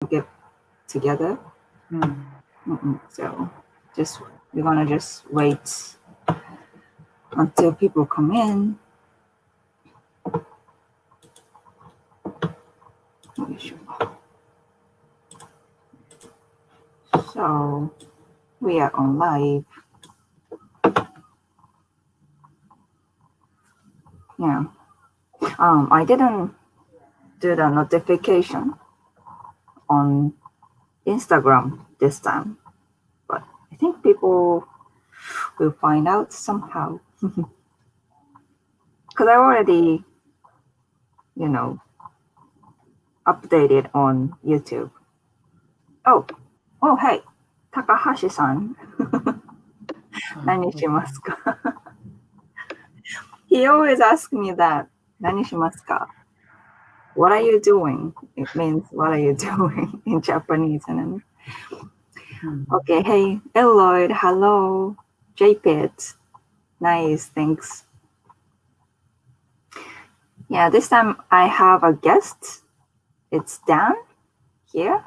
get together. So we're gonna just wait until people come in. So we are on live. Yeah. I didn't do the notification on Instagram this time, but I think people will find out somehow. Because I already, updated on YouTube. Oh, hey, Takahashi-san. 何しますか? He always asks me that. 何しますか? What are you doing? It means what are you doing in Japanese. And okay, hey, Eloyd, hello. JPit. Nice, thanks. Yeah, this time I have a guest. It's Dan here.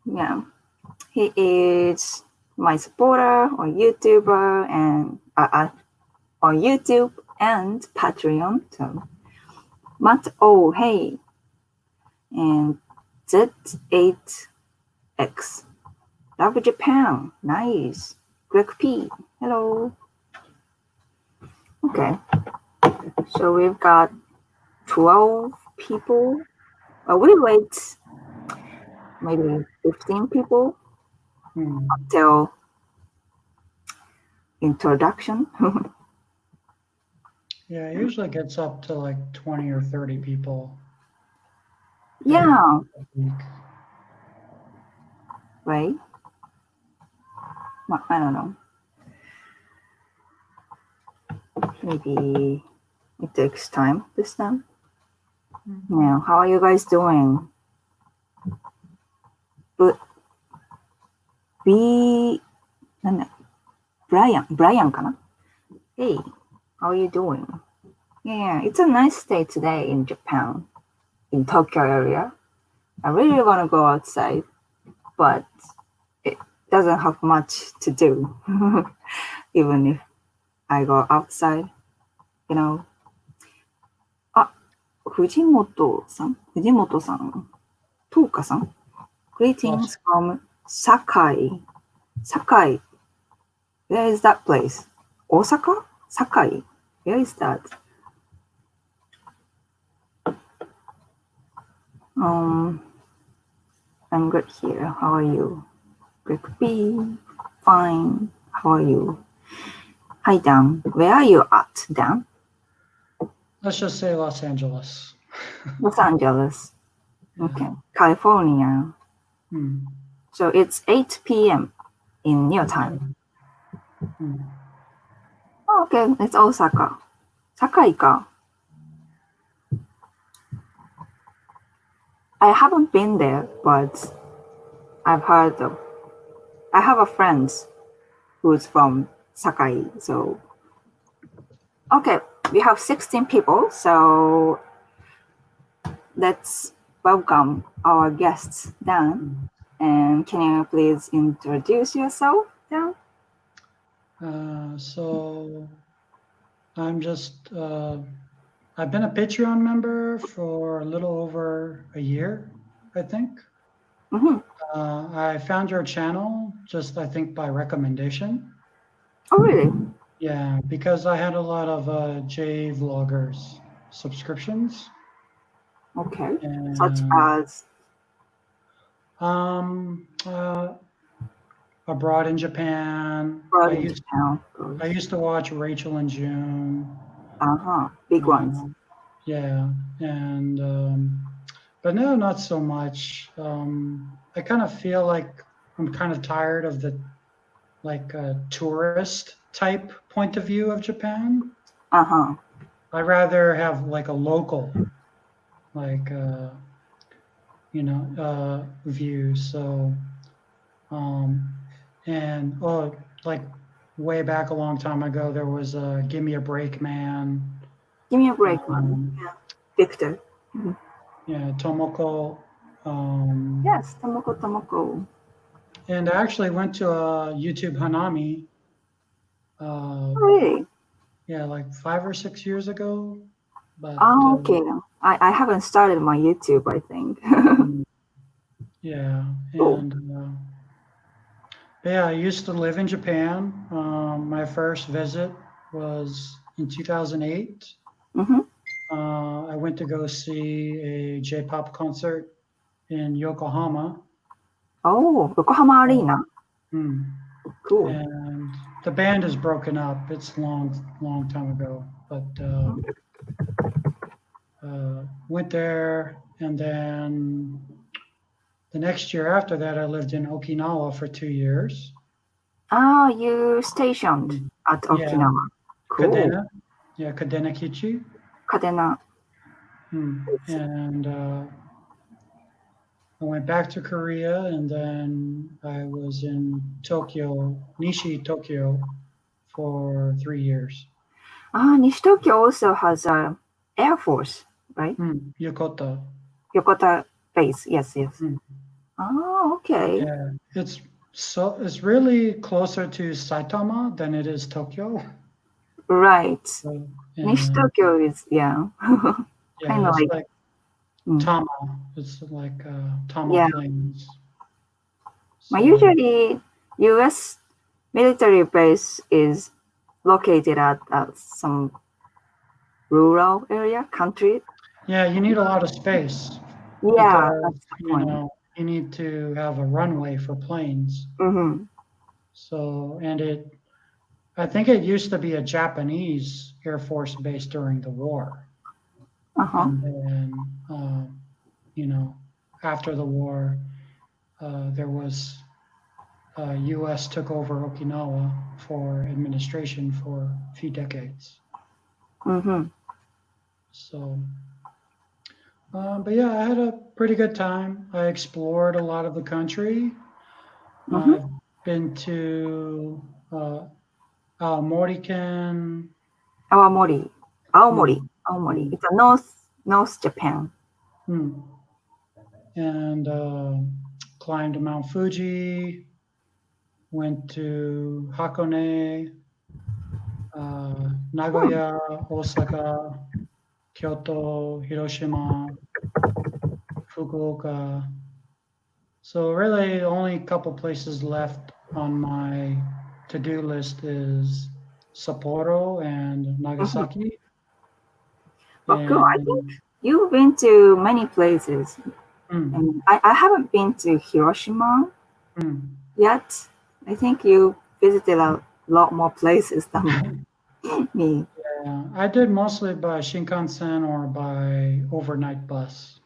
Yeah, he is my supporter on YouTuber and on YouTube and Patreon. So Matt O, hey, and Z8X. Love Japan, nice. Greg P, hello. Okay, so we've got 12 people. We'll wait maybe 15 people until introduction. Yeah, it usually gets up to like 20 or 30 people. Yeah. Right? Well, I don't know. Maybe it takes time this time. Yeah, how are you guys doing? But Brian かな? Hey, how are you doing? Yeah, it's a nice day today in Japan, in Tokyo area. I really want to go outside, but it doesn't have much to do, even if I go outside, Fujimoto-san, Touka-san, greetings from Sakai. Sakai, where is that place? Osaka? Sakai, where is that? I'm good here. How are you? Greg B. Fine. How are you? Hi, Dan. Where are you at, Dan? Let's just say Los Angeles. Los Angeles. Okay. California. So it's 8 p.m. in your time. Oh, okay, it's Osaka. Sakai ka. I haven't been there, but I've heard of. I have a friend who's from Sakai, so okay, we have 16 people, so let's welcome our guests, Dan. And can you please introduce yourself, Dan? So I'm just, I've been a Patreon member for a little over a year, I think. I found your channel just, I think, by recommendation. Oh, really? Yeah, because I had a lot of J vloggers subscriptions. Okay. Such as? Abroad in Japan. I used to watch Rachel and June. Big ones. Yeah, and but no, not so much. I kind of feel like I'm kind of tired of the tourist type point of view of Japan. I'd rather have like a local, view. So, and like way back a long time ago, there was Give Me a Break Man. Give Me a Break Man. Yeah. Victor. Yeah, Tomoko Yes, Tomoko. And I actually went to a YouTube Hanami. Really? Yeah, like 5 or 6 years ago. But Okay. I haven't started my YouTube, I think. yeah, Cool. and yeah, I used to live in Japan. My first visit was in 2008. Mm-hmm. I went to go see a J-pop concert in Yokohama. Oh, Yokohama Arena. Cool. And the band is broken up. It's long time ago. But went there, and then the next year after that, I lived in Okinawa for 2 years. Ah, you stationed at Yeah, Okinawa. Cool. Kadena. Yeah, Kadena Kichi. Kadena. And I went back to Korea, and then I was in Tokyo, Nishi, Tokyo, for 3 years. Ah, Nishi-Tokyo also has a Air Force, right? Yokota. Yokota base. Yes. Mm. Oh, okay. Yeah, it's really closer to Saitama than it is Tokyo. Right. So, Nishi-Tokyo is, yeah. Kind of it's like Tama. It's like Tama Yeah. Plains. But So, usually, U.S. military base is located at some rural area, country. yeah, you need a lot of space Yeah, because that's the point. you need to have a runway for planes. Mm-hmm. So, I think it used to be a Japanese Air Force base during the war. Uh-huh. And then, after the war, there was U.S. took over Okinawa for administration for a few decades. Mm-hmm. So, but yeah, I had a pretty good time. I explored a lot of the country. I've been to Aomori-ken. Aomori. It's a North Japan. And climbed Mount Fuji. Went to Hakone, Nagoya, Osaka, Kyoto, Hiroshima, Fukuoka. So really, only a couple places left on my to-do list is Sapporo and Nagasaki. But cool. I think you've been to many places. And I haven't been to Hiroshima yet. I think you visited a lot more places than me. Yeah, I did mostly by Shinkansen or by overnight bus.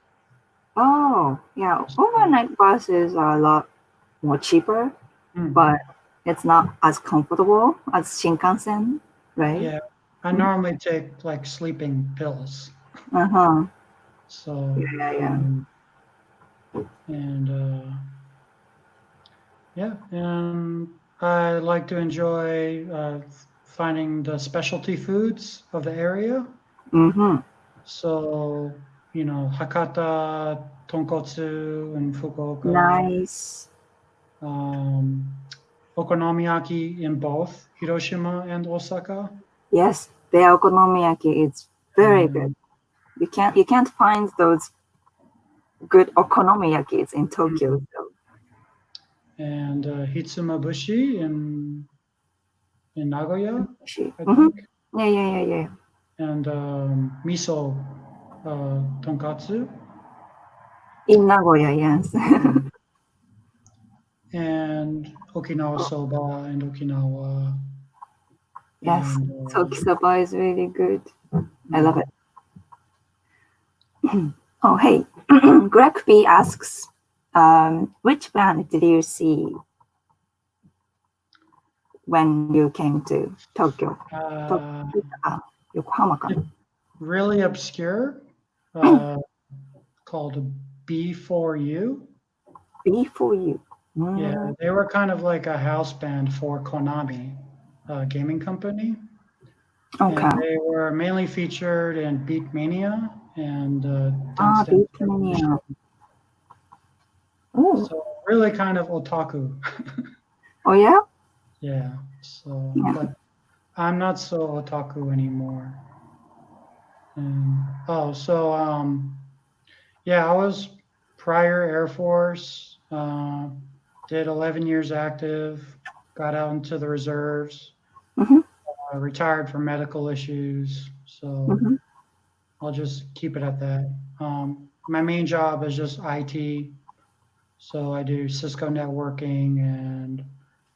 Oh, yeah. Overnight buses are a lot more cheaper, but it's not as comfortable as Shinkansen, right? Yeah, I normally take like sleeping pills. Uh-huh. So, Yeah. and I like to enjoy finding the specialty foods of the area. So, Hakata, tonkotsu, and Fukuoka. Nice. Okonomiyaki in both Hiroshima and Osaka. Yes, their okonomiyaki is very good. You can't find those good okonomiyakis in Tokyo. And hitsumabushi in Nagoya, I think. Yeah. And miso tonkatsu. In Nagoya, yes. And Okinawa soba and Okinawa. Yes, Soki soba is really good. I love it. Oh, hey, Greg B asks, which band did you see when you came to Tokyo? Yokohama. Really obscure, called B4U. B4U. Yeah, they were kind of like a house band for Konami, gaming company. Okay. And they were mainly featured in Beatmania and Beatmania. Oh. So really kind of otaku. Oh yeah. Yeah. So, Yeah. but I'm not so otaku anymore. And yeah, I was prior Air Force. Did 11 years active. Got out into the reserves. Mhm. Retired for medical issues. So Mhm. I'll just keep it at that. My main job is just IT. So I do Cisco networking and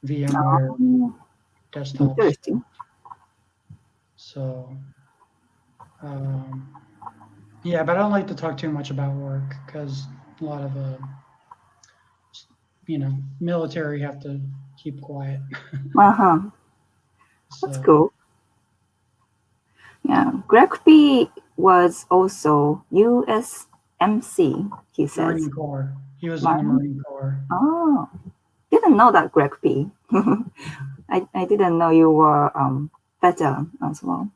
VMware Oh, desktops. interesting. So yeah, but I don't like to talk too much about work because a lot of military have to keep quiet. Uh-huh. That's So cool. Yeah. Greg P was also USMC, he says. Marine Corps. He was in the Martin? Marine Corps. Oh, didn't know that, Greg P. I didn't know you were veteran as well.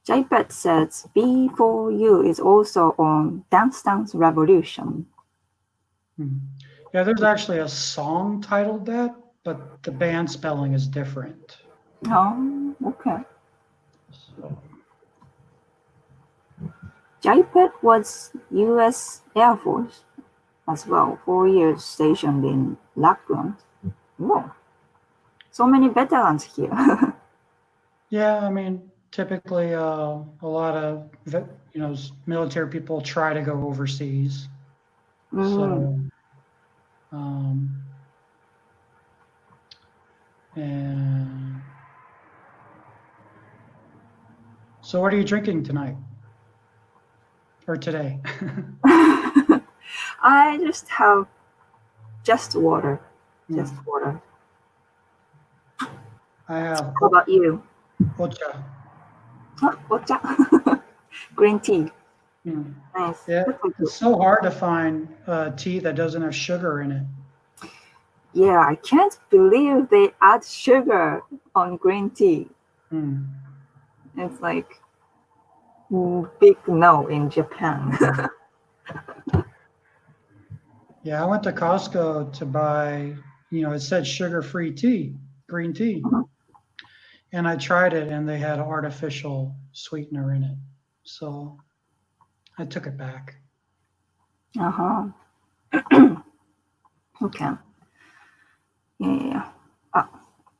JPET says B4U is also on Dance Dance Revolution. Yeah, there's actually a song titled that, but the band spelling is different. Oh, okay. So, JPET was US Air Force as well, 4 years stationed in Lackland. Whoa, so many veterans here. yeah, I mean, typically a lot of military people try to go overseas. Mm. So and so what are you drinking tonight or today? I just have just water. Just Hmm. water. I have How about you? ocha. Oh, ocha. Green tea. Hmm. Nice. Yeah, That's so good. it's so hard to find tea that doesn't have sugar in it. Yeah, I can't believe they add sugar on green tea. Hmm. It's like big no in Japan. Yeah, I went to Costco to buy, it said sugar-free tea, green tea. And I tried it and they had artificial sweetener in it. So I took it back. Uh-huh. Okay. Yeah.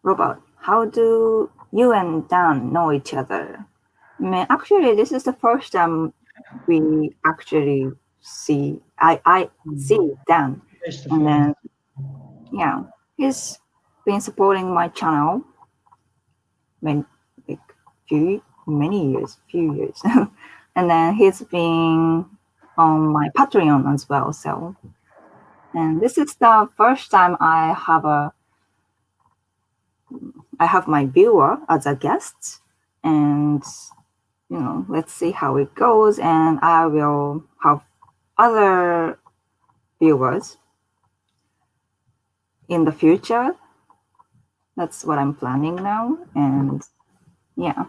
Robert, how do you and Dan know each other? I mean, actually, this is the first time we actually see. I see Dan, Face to and face. then yeah, he's been supporting my channel when like few years, and then he's been on my Patreon as well. So, and this is the first time I have my viewer as a guest, and let's see how it goes. And I will have other viewers in the future. That's what I'm planning now, and yeah.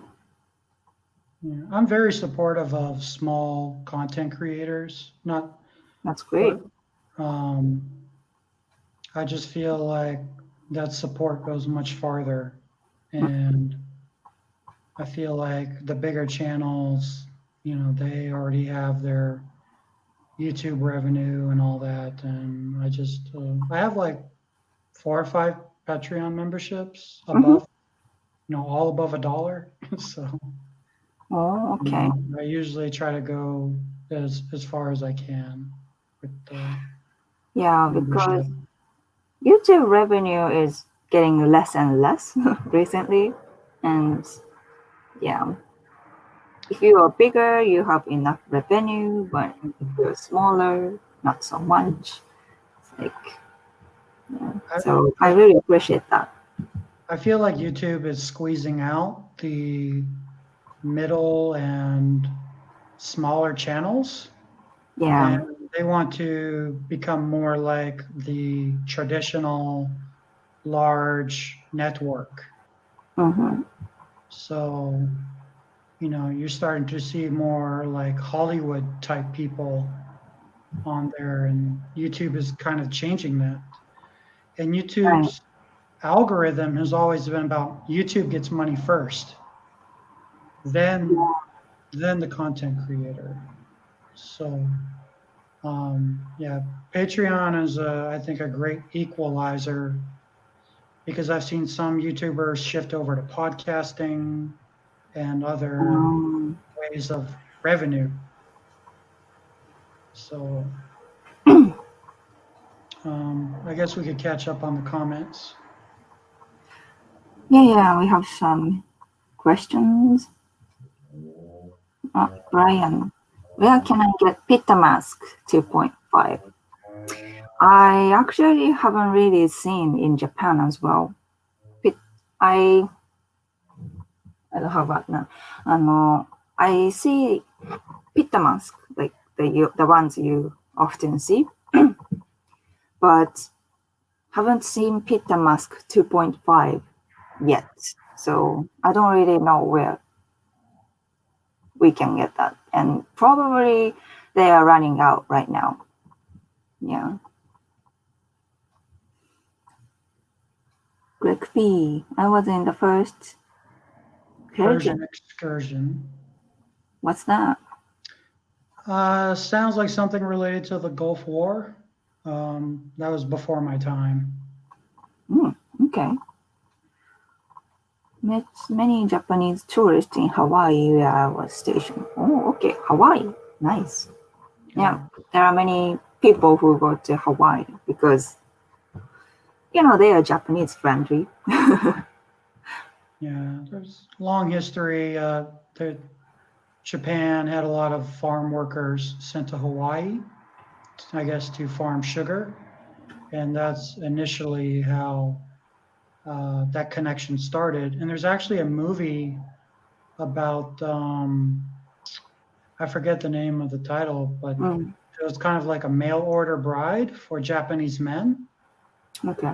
Yeah, I'm very supportive of small content creators. Not, That's great. but I just feel like that support goes much farther, and I feel like the bigger channels, they already have their YouTube revenue and all that, and I have like 4 or 5 Patreon memberships Mm-hmm. above, all above $1. So Oh, okay. I usually try to go as far as I can with the Yeah, because membership. YouTube revenue is getting less and less recently, and yeah, if you are bigger, you have enough revenue, but if you're smaller, not so much. It's like, yeah. I, So I I really appreciate that. I feel like YouTube is squeezing out the middle and smaller channels, Yeah. and they want to become more like the traditional large network. Mm-hmm. So, you're starting to see more like Hollywood type people on there, and YouTube is kind of changing that. And YouTube's algorithm has always been about YouTube gets money first, then the content creator. So yeah, Patreon is I think a great equalizer, because I've seen some YouTubers shift over to podcasting and other ways of revenue. So I guess we could catch up on the comments. Yeah, we have some questions. Brian, where can I get Pitta Mask 2.5? I actually haven't really seen in Japan as well. I don't have that now. I see Pitta Mask, like the ones you often see, but haven't seen Pitta Mask 2.5 yet. So I don't really know where we can get that. And probably they are running out right now. Yeah. Greg B. I was in the first Persian excursion. What's that? Sounds like something related to the Gulf War. That was before my time. Okay. Met many Japanese tourists in Hawaii where I was stationed. Oh, okay. Hawaii. Nice. Yeah. There are many people who go to Hawaii because, they are Japanese friendly. Yeah, there's long history. Japan had a lot of farm workers sent to Hawaii, I guess, to farm sugar. And that's initially how that connection started. And there's actually a movie about, I forget the name of the title, but it was kind of like a mail order bride for Japanese men. Okay.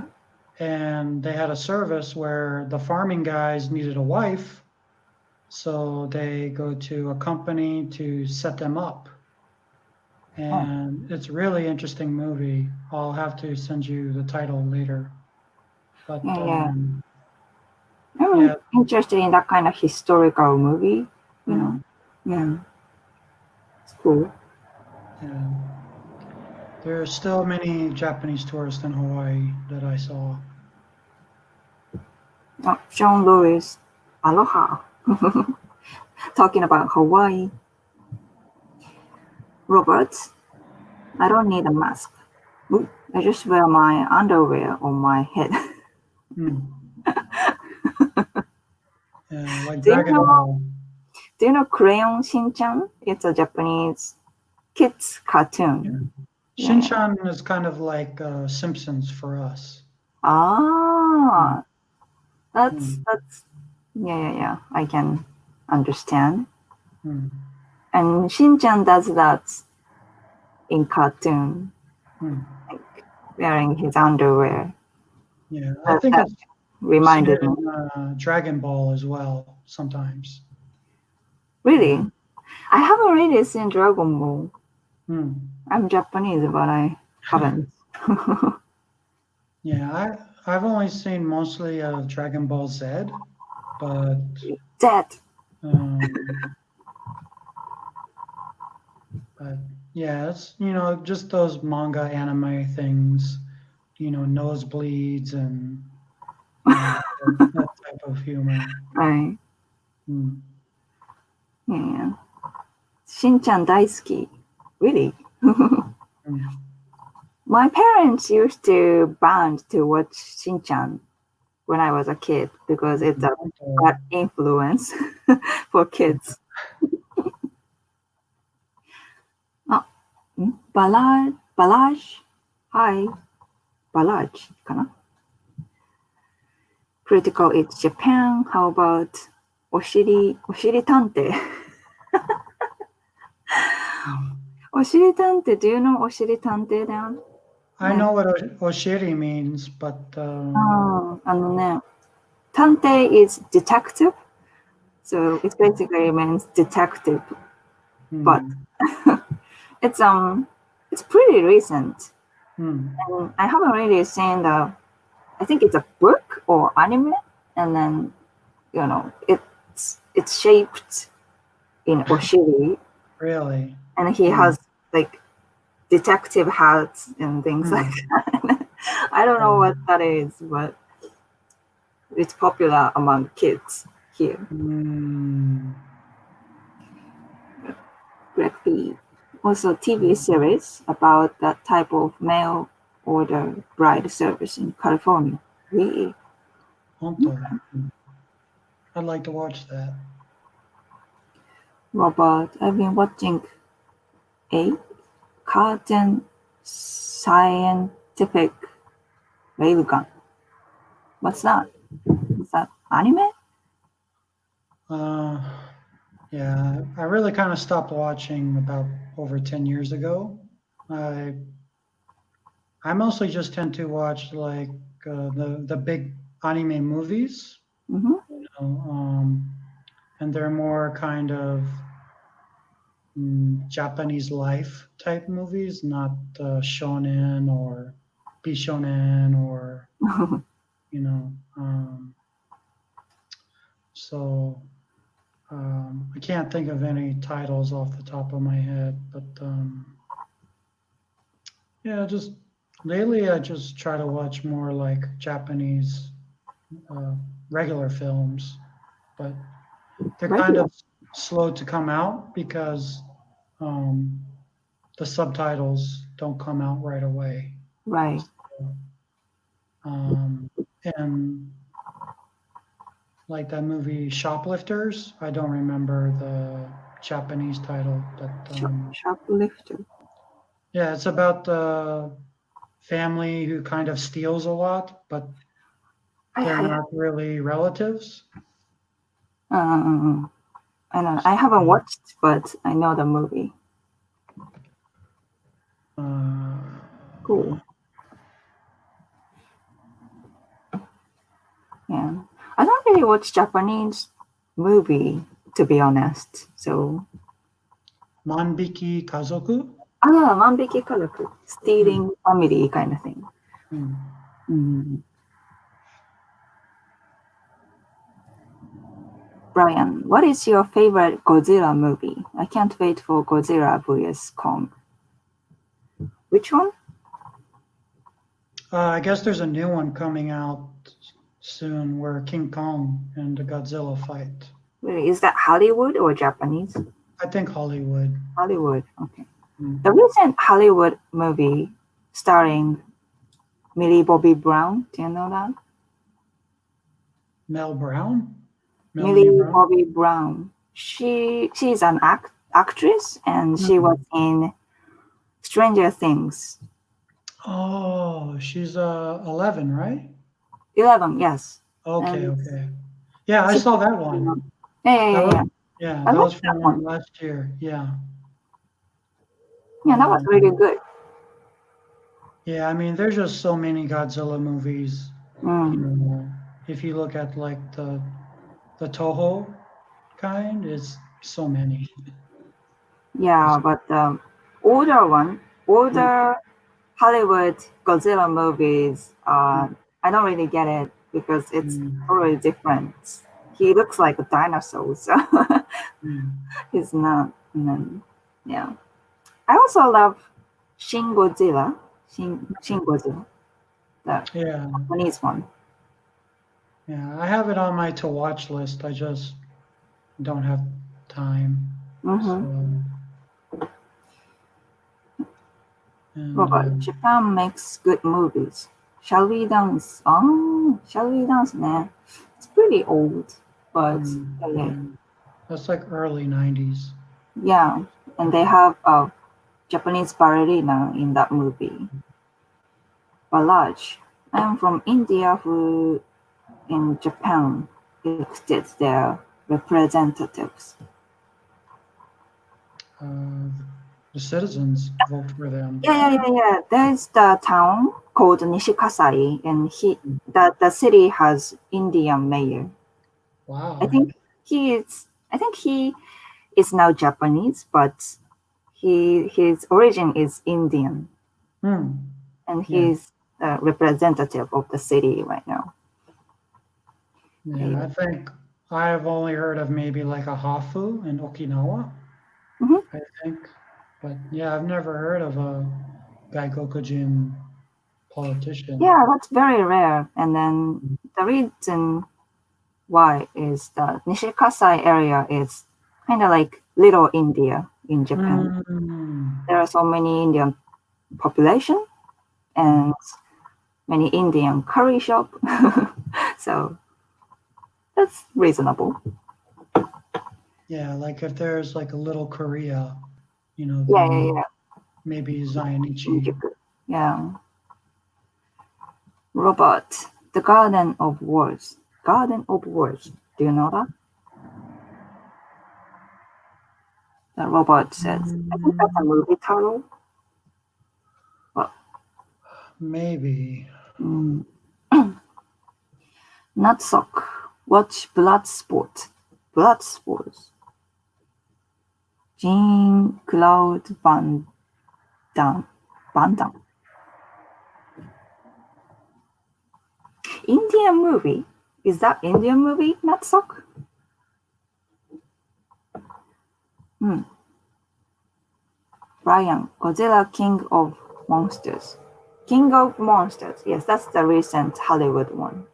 And they had a service where the farming guys needed a wife, so they go to a company to set them up. And it's a really interesting movie. I'll have to send you the title later. But I'm interested in that kind of historical movie, Yeah. It's cool. Yeah. There are still many Japanese tourists in Hawaii that I saw. Sean Lewis, aloha. Talking about Hawaii. Robert, I don't need a mask. I just wear my underwear on my head. Yeah, like Dragon Ball. Do you know Crayon Shin-chan? It's a Japanese kids cartoon. Yeah. Shin-chan is kind of like Simpsons for us. That's yeah. I can understand. And Shin-chan does that in cartoon, like wearing his underwear. Yeah, I think it's reminded me. Dragon Ball as well sometimes. Really? I haven't really seen Dragon Ball. I'm Japanese, but I haven't. Yeah, I've only seen mostly Dragon Ball Z, but but yeah, it's just those manga anime things, nosebleeds and that type of humor. Right. Yeah. Shin-chan daisuki. Really? My parents used to band to watch Shin-chan when I was a kid because it's a bad influence for kids. Balaj. Hi. Balaj, kana? Critical It's Japan. How about Oshiri Tante? Oshiri Tante, do you know Oshiri Tante then? I know what Oshiri means, but... Tante is detective, so it basically means detective, but it's pretty recent. Hmm. And I haven't really seen the, I think it's a book or anime, and then, you know, it's shaped in Oshiri, Really? and he has like detective hats and things like that. I don't know what that is, but it's popular among kids here. Greg P. Also, TV series about that type of mail order bride service in California. Really? Ante. I'd like to watch that. Robert, I've been watching a cartoon scientific railgun. What's that? Is that anime? Yeah, I really kind of stopped watching about over 10 years ago. I mostly just tend to watch like the big anime movies, Mm-hmm. you know, and they're more kind of Japanese life type movies, not shonen or bishonen or you know. So I can't think of any titles off the top of my head, but yeah, just lately I just try to watch more like Japanese regular films, but they're kind of slow to come out because the subtitles don't come out right away. Right. And like that movie Shoplifters, I don't remember the Japanese title, but Shoplifter. yeah, it's about the family who kind of steals a lot, but they're not really relatives. I don't know. I haven't watched, but I know the movie. Cool. Yeah. I don't really watch Japanese movie, to be honest. So. Manbiki Kazoku? Manbiki Kazoku. Stealing family kind of thing. Brian, what is your favorite Godzilla movie? I can't wait for Godzilla vs. Kong. Which one? I guess there's a new one coming out soon where King Kong and the Godzilla fight. Really? Is that Hollywood or Japanese? I think Hollywood. Hollywood, okay. The recent Hollywood movie starring Millie Bobby Brown, do you know that? Mel Brown? Millie Bobby Brown. She's an actress, and she was in Stranger Things. Oh, she's 11, right? 11, yes. Okay, okay. Yeah, I saw that one. Yeah. That was from last year. Yeah. Yeah, that was really good. Yeah, I mean, there's just so many Godzilla movies. You know, if you look at like the Toho kind, it's so many. Yeah, but the older Hollywood Godzilla movies, I don't really get it because it's totally different. He looks like a dinosaur, so he's not. Yeah. I also love Shin Godzilla. Shin Godzilla, the Japanese one. Yeah, I have it on my to watch list. I just don't have time. Japan makes good movies. Shall We Dance? Oh, Shall We Dance, man. It's pretty old, but that's like early 90s. Yeah, and they have a Japanese ballerina in that movie. Balaj. I'm from India who in Japan elected their representatives. The citizens vote for them. Yeah. There's the town called Nishikasai, and the city has Indian mayor. Wow. I think he is now Japanese, but his origin is Indian. Hmm. and Yeah. he's a representative of the city right now. Yeah, I think I've only heard of maybe like a Hafu in Okinawa, Mhm. I think. But yeah, I've never heard of a Gaikokujin politician. Yeah, that's very rare. And then the reason why is that Nishikasai area is kind of like little India in Japan. Mm. There are so many Indian population and many Indian curry shop. So that's reasonable. Yeah, like if there's like a little Korea, Yeah, then yeah, maybe yeah. Zainichi. Shinjuku. Yeah. Robot, the Garden of Words. Garden of Words. Do you know that? The robot says. I think that's a Mm, movie title. But, maybe. mm. Nutsock. Watch Bloodsport. Bloodsport. Jean-Claude Van Damme. Van Damme. Indian movie? Is that Indian movie? Nutsock? Hmm. Brian, Godzilla King of Monsters. King of Monsters. Yes, that's the recent Hollywood one.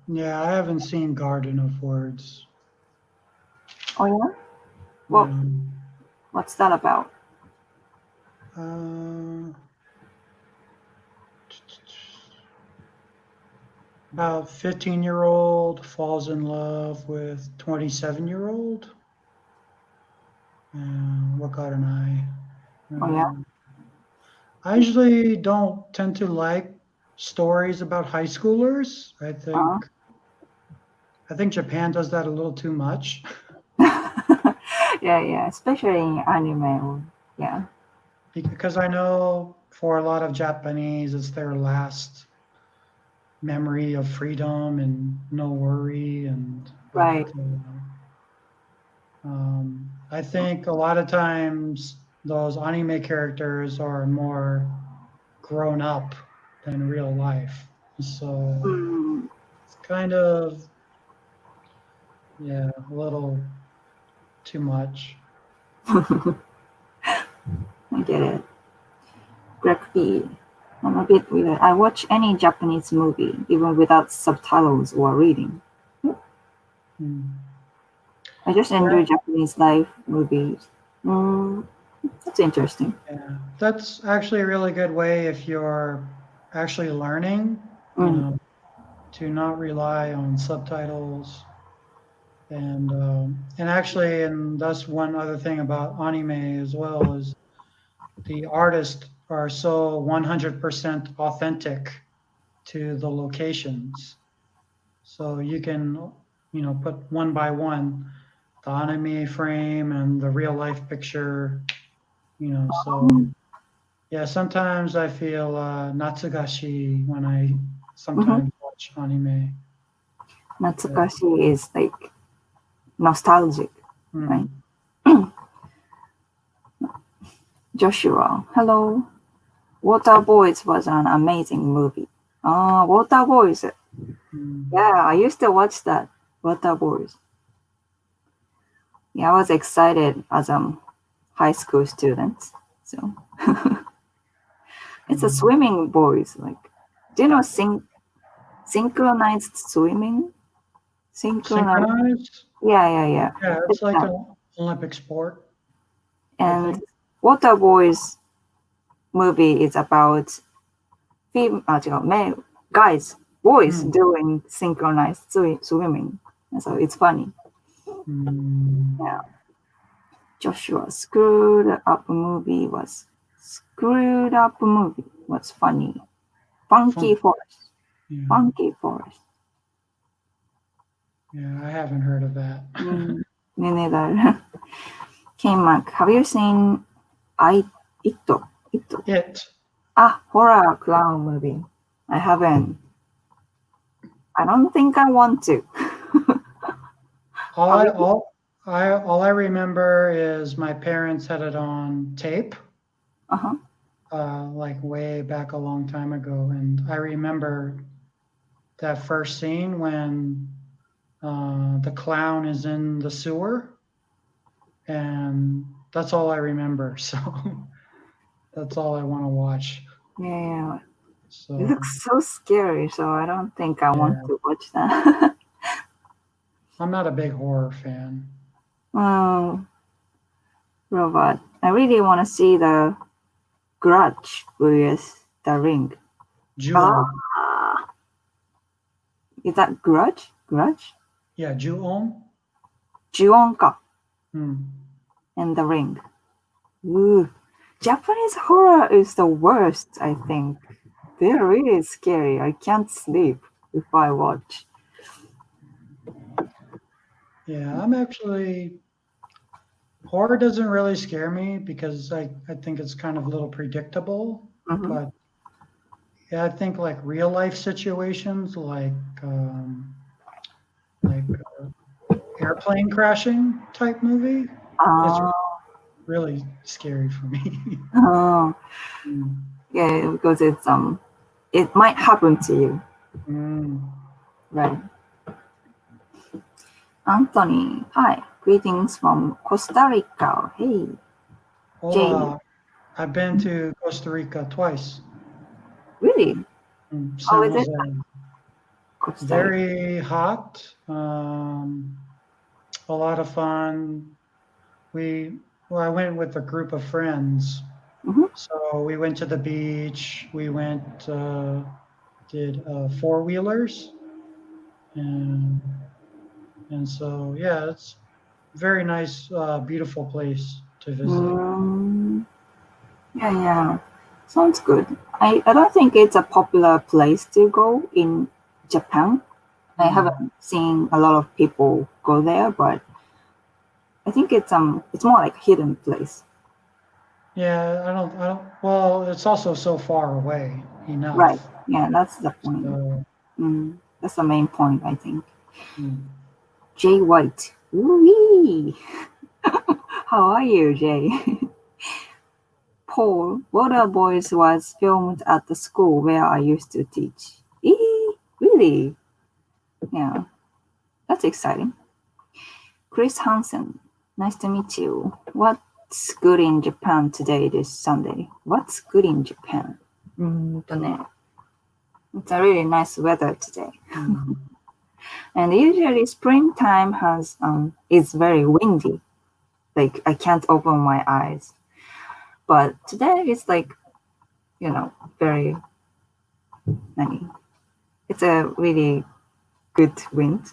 Yeah, I haven't seen Garden of Words. Oh yeah? Well, Yeah. what's that about? Uh, about 15-year-old falls in love with 27-year-old. What got an eye? Oh yeah? I usually don't tend to like stories about high schoolers. Uh-huh. I think Japan does that a little too much. Yeah, yeah, especially in anime. Yeah. Because I know for a lot of Japanese, it's their last memory of freedom and no worry. Right. I think a lot of times those anime characters are more grown up than real life. So Mm. it's kind of, yeah, a little too much. I get it. Greg B. I'm a bit weird. I watch any Japanese movie, even without subtitles or reading. Mm. I just enjoy Yeah, Japanese live movies. That's interesting. yeah, that's actually a really good way if you're actually learning, Mm. to not rely on subtitles. And actually, and that's one other thing about anime as well is the artists are so 100% authentic to the locations. So you can, put one by one the anime frame and the real life picture, so yeah, sometimes I feel natsugashi when I Mm-hmm. sometimes watch anime. Yeah. Natsukashi is like nostalgic, right? Mm. Joshua, hello. Water Boys was an amazing movie. Ah, Water Boys. Mm. Yeah, I used to watch that. Water Boys. Yeah, I was excited as a high school student. So it's a Mm. swimming boys. Like, do you know synchronized swimming? Synchronized. Synchronized? Yeah, yeah, yeah. Yeah, It's it's like that. an Olympic sport, I And think. Water Boys movie is about male guys, boys Mm. doing synchronized swimming. And so it's funny. Mm. Yeah. Joshua screwed up movie was funny. Funky Fun. Forest. Yeah. Funky Forest. Yeah, I haven't heard of that. Me neither. K-Mac, have you seen I Ito? Ito. It. Ah, horror clown movie. I haven't. I don't think I want to. All Have I you? all I remember is my parents had it on tape, Uh-huh. like way back a long time ago, and I remember that first scene when the clown is in the sewer, and that's all I remember. So that's all I want to watch. Yeah. So It looks so scary, so I don't think I want yeah, to watch that. I'm not a big horror fan. Oh, Robot. I really want to see the Grudge vs. The Ring. Ju-on. Ah, is that Grudge? Grudge? Yeah, Ju-on. Juonka Hmm. and The Ring. Ooh. Japanese horror is the worst, I think. They're really scary. I can't sleep if I watch. Yeah, I'm actually horror doesn't really scare me because I think it's kind of a little predictable. Mhm. But yeah, I think like real life situations um, like airplane crashing type movie is Ah, really scary for me. oh, Mm. yeah, because it might happen to you, Mm. right? Anthony, hi, greetings from Costa Rica. Hey, Jay, Hola, I've been to Costa Rica twice. really? How San is it? Jose. Costa Rica. Very hot. A lot of fun. I went with a group of friends. Mhm. So we went to the beach. We went, did four wheelers, and so yeah, it's very nice, beautiful place to visit. Mm, yeah, yeah. Sounds good. I don't think it's a popular place to go in Japan. I Mm. haven't seen a lot of people go there, but I think it's more like a hidden place. Yeah, I don't. Well, it's also so far away Right. enough. Yeah, that's the point. So, That's the main point, I think. mm. Jay White. Woo-wee. How are you, Jay? Paul, Water Boys was filmed at the school where I used to teach. Really? Yeah, that's exciting. Chris Hansen, nice to meet you. What's good in Japan today, this Sunday? What's good in Japan? とね, it's a really nice weather today. Mm. And usually springtime is very windy. Like I can't open my eyes. But today it's like, very it's a really good wind.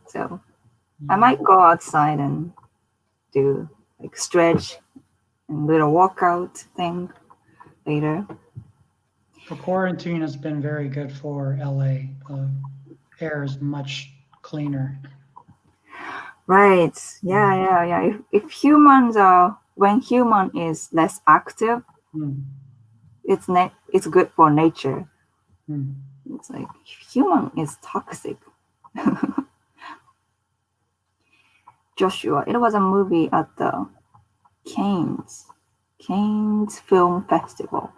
So I might go outside and do like stretch and little workout thing later. The quarantine has been very good for LA. Air is much cleaner. Right. Yeah. If humans are when human is less active, Mm. it's good for nature. Mm. It's like human is toxic. Joshua, it was a movie at the Cannes Film Festival.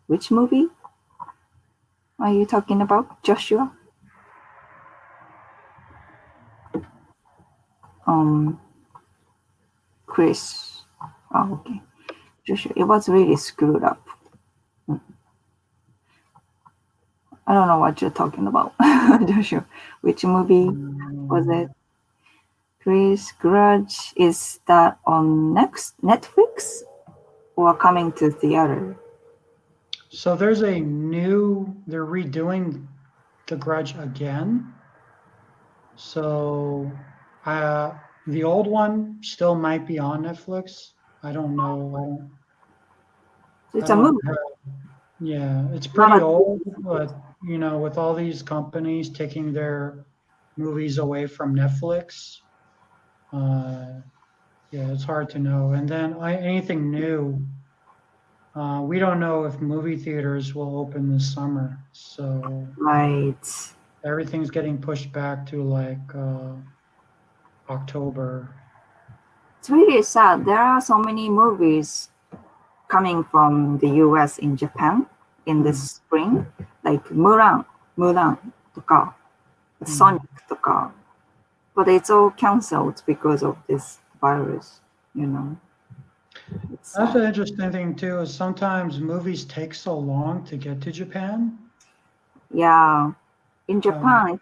Which movie are you talking about, Joshua? Chris. Oh, okay. Joshua, it was really screwed up. I don't know what you're talking about, Joshua. Which movie was it? Chris Grudge, is that on Netflix or coming to theater? So they're redoing The Grudge again. So the old one still might be on Netflix. I don't know. It's I a don't movie, have, yeah, it's not pretty a old, but with all these companies taking their movies away from Netflix, yeah, it's hard to know. And then anything new, we don't know if movie theaters will open this summer. So right. everything's getting pushed back to like October. It's really sad. There are so many movies coming from the US in Japan in this spring, like Mulan とか、Sonic とか, but it's all canceled because of this virus, you know. That's an interesting thing too, is sometimes movies take so long to get to Japan. Yeah, in Japan, it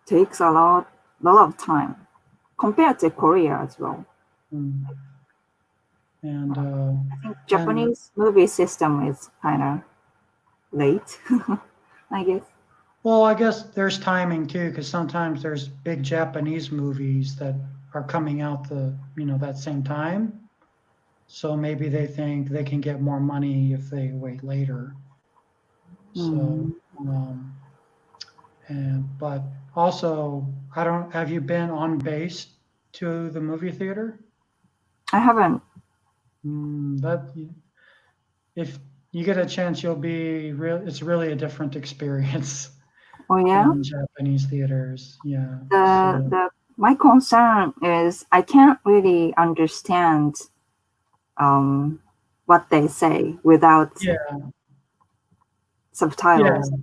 takes a lot of time compared to Korea as well. And I think Japanese movie system is kind of late, I guess. Well, I guess there's timing too, because sometimes there's big Japanese movies that are coming out that same time. So maybe they think they can get more money if they wait later. So, but also, have you been on base to the movie theater? I haven't. If you get a chance, it's really a different experience. Oh yeah? In Japanese theaters, yeah. My concern is I can't really understand what they say without subtitles. Yeah.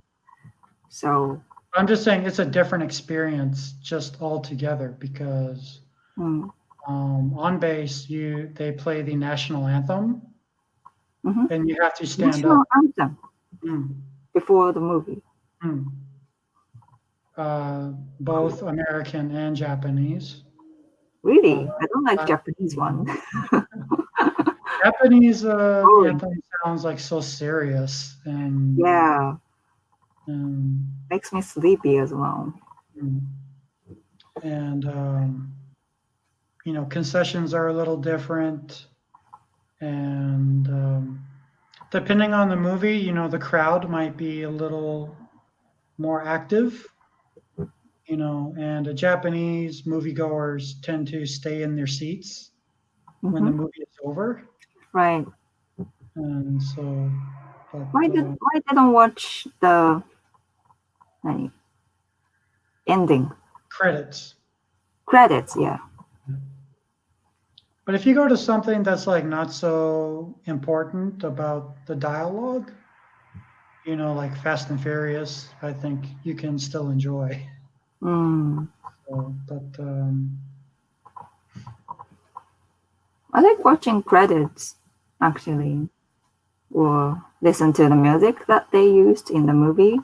So I'm just saying it's a different experience just altogether because on base they play the national anthem and you have to stand national up. Anthem before the movie. Both American and Japanese. Really? I don't like Japanese one. Japanese anthem sounds like so serious and makes me sleepy as well. And concessions are a little different, and depending on the movie, the crowd might be a little more active. And the Japanese moviegoers tend to stay in their seats when the movie is over. Right. And so, why didn't watch the ending? Credits, yeah. But if you go to something that's like not so important about the dialogue, like Fast and Furious, I think you can still enjoy. So, but I like watching credits actually, or listen to the music that they used in the movie.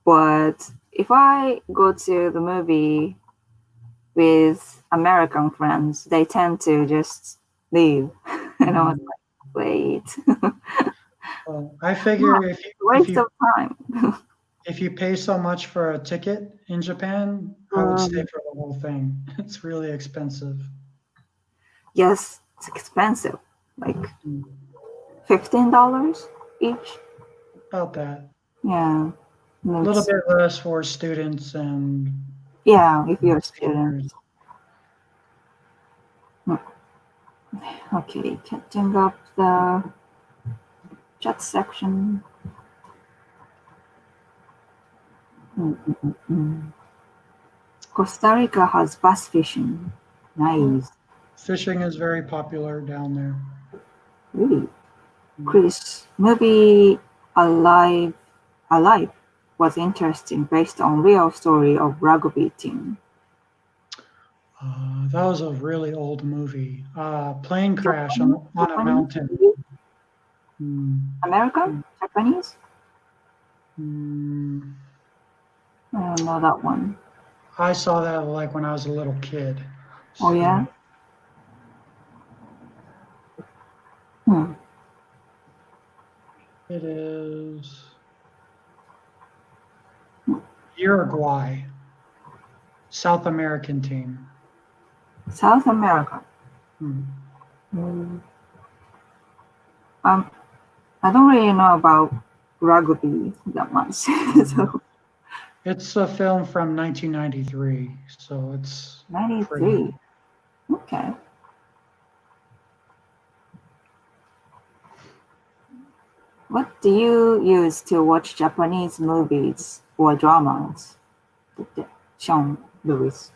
But if I go to the movie with American friends, they tend to just leave. And I was like, wait. I figure if you time. If you pay so much for a ticket in Japan, I would stay for the whole thing. It's really expensive. Yes, it's expensive. Like $15 each. About that. Yeah. A little bit less for students and if you're a student. Okay, catching up the chat section. Costa Rica has bass fishing. Nice. Fishing is very popular down there. Really? Chris, movie Alive was interesting based on real story of rugby team. That was a really old movie. Plane crash on a mountain. American? Japanese? I don't know that one. I saw that like when I was a little kid. Oh yeah? It is Uruguay, South American team. South America. I don't really know about rugby that much. So. It's a film from 1993, so it's 93. Okay. What do you use to watch Japanese movies or dramas? Sean Lewis.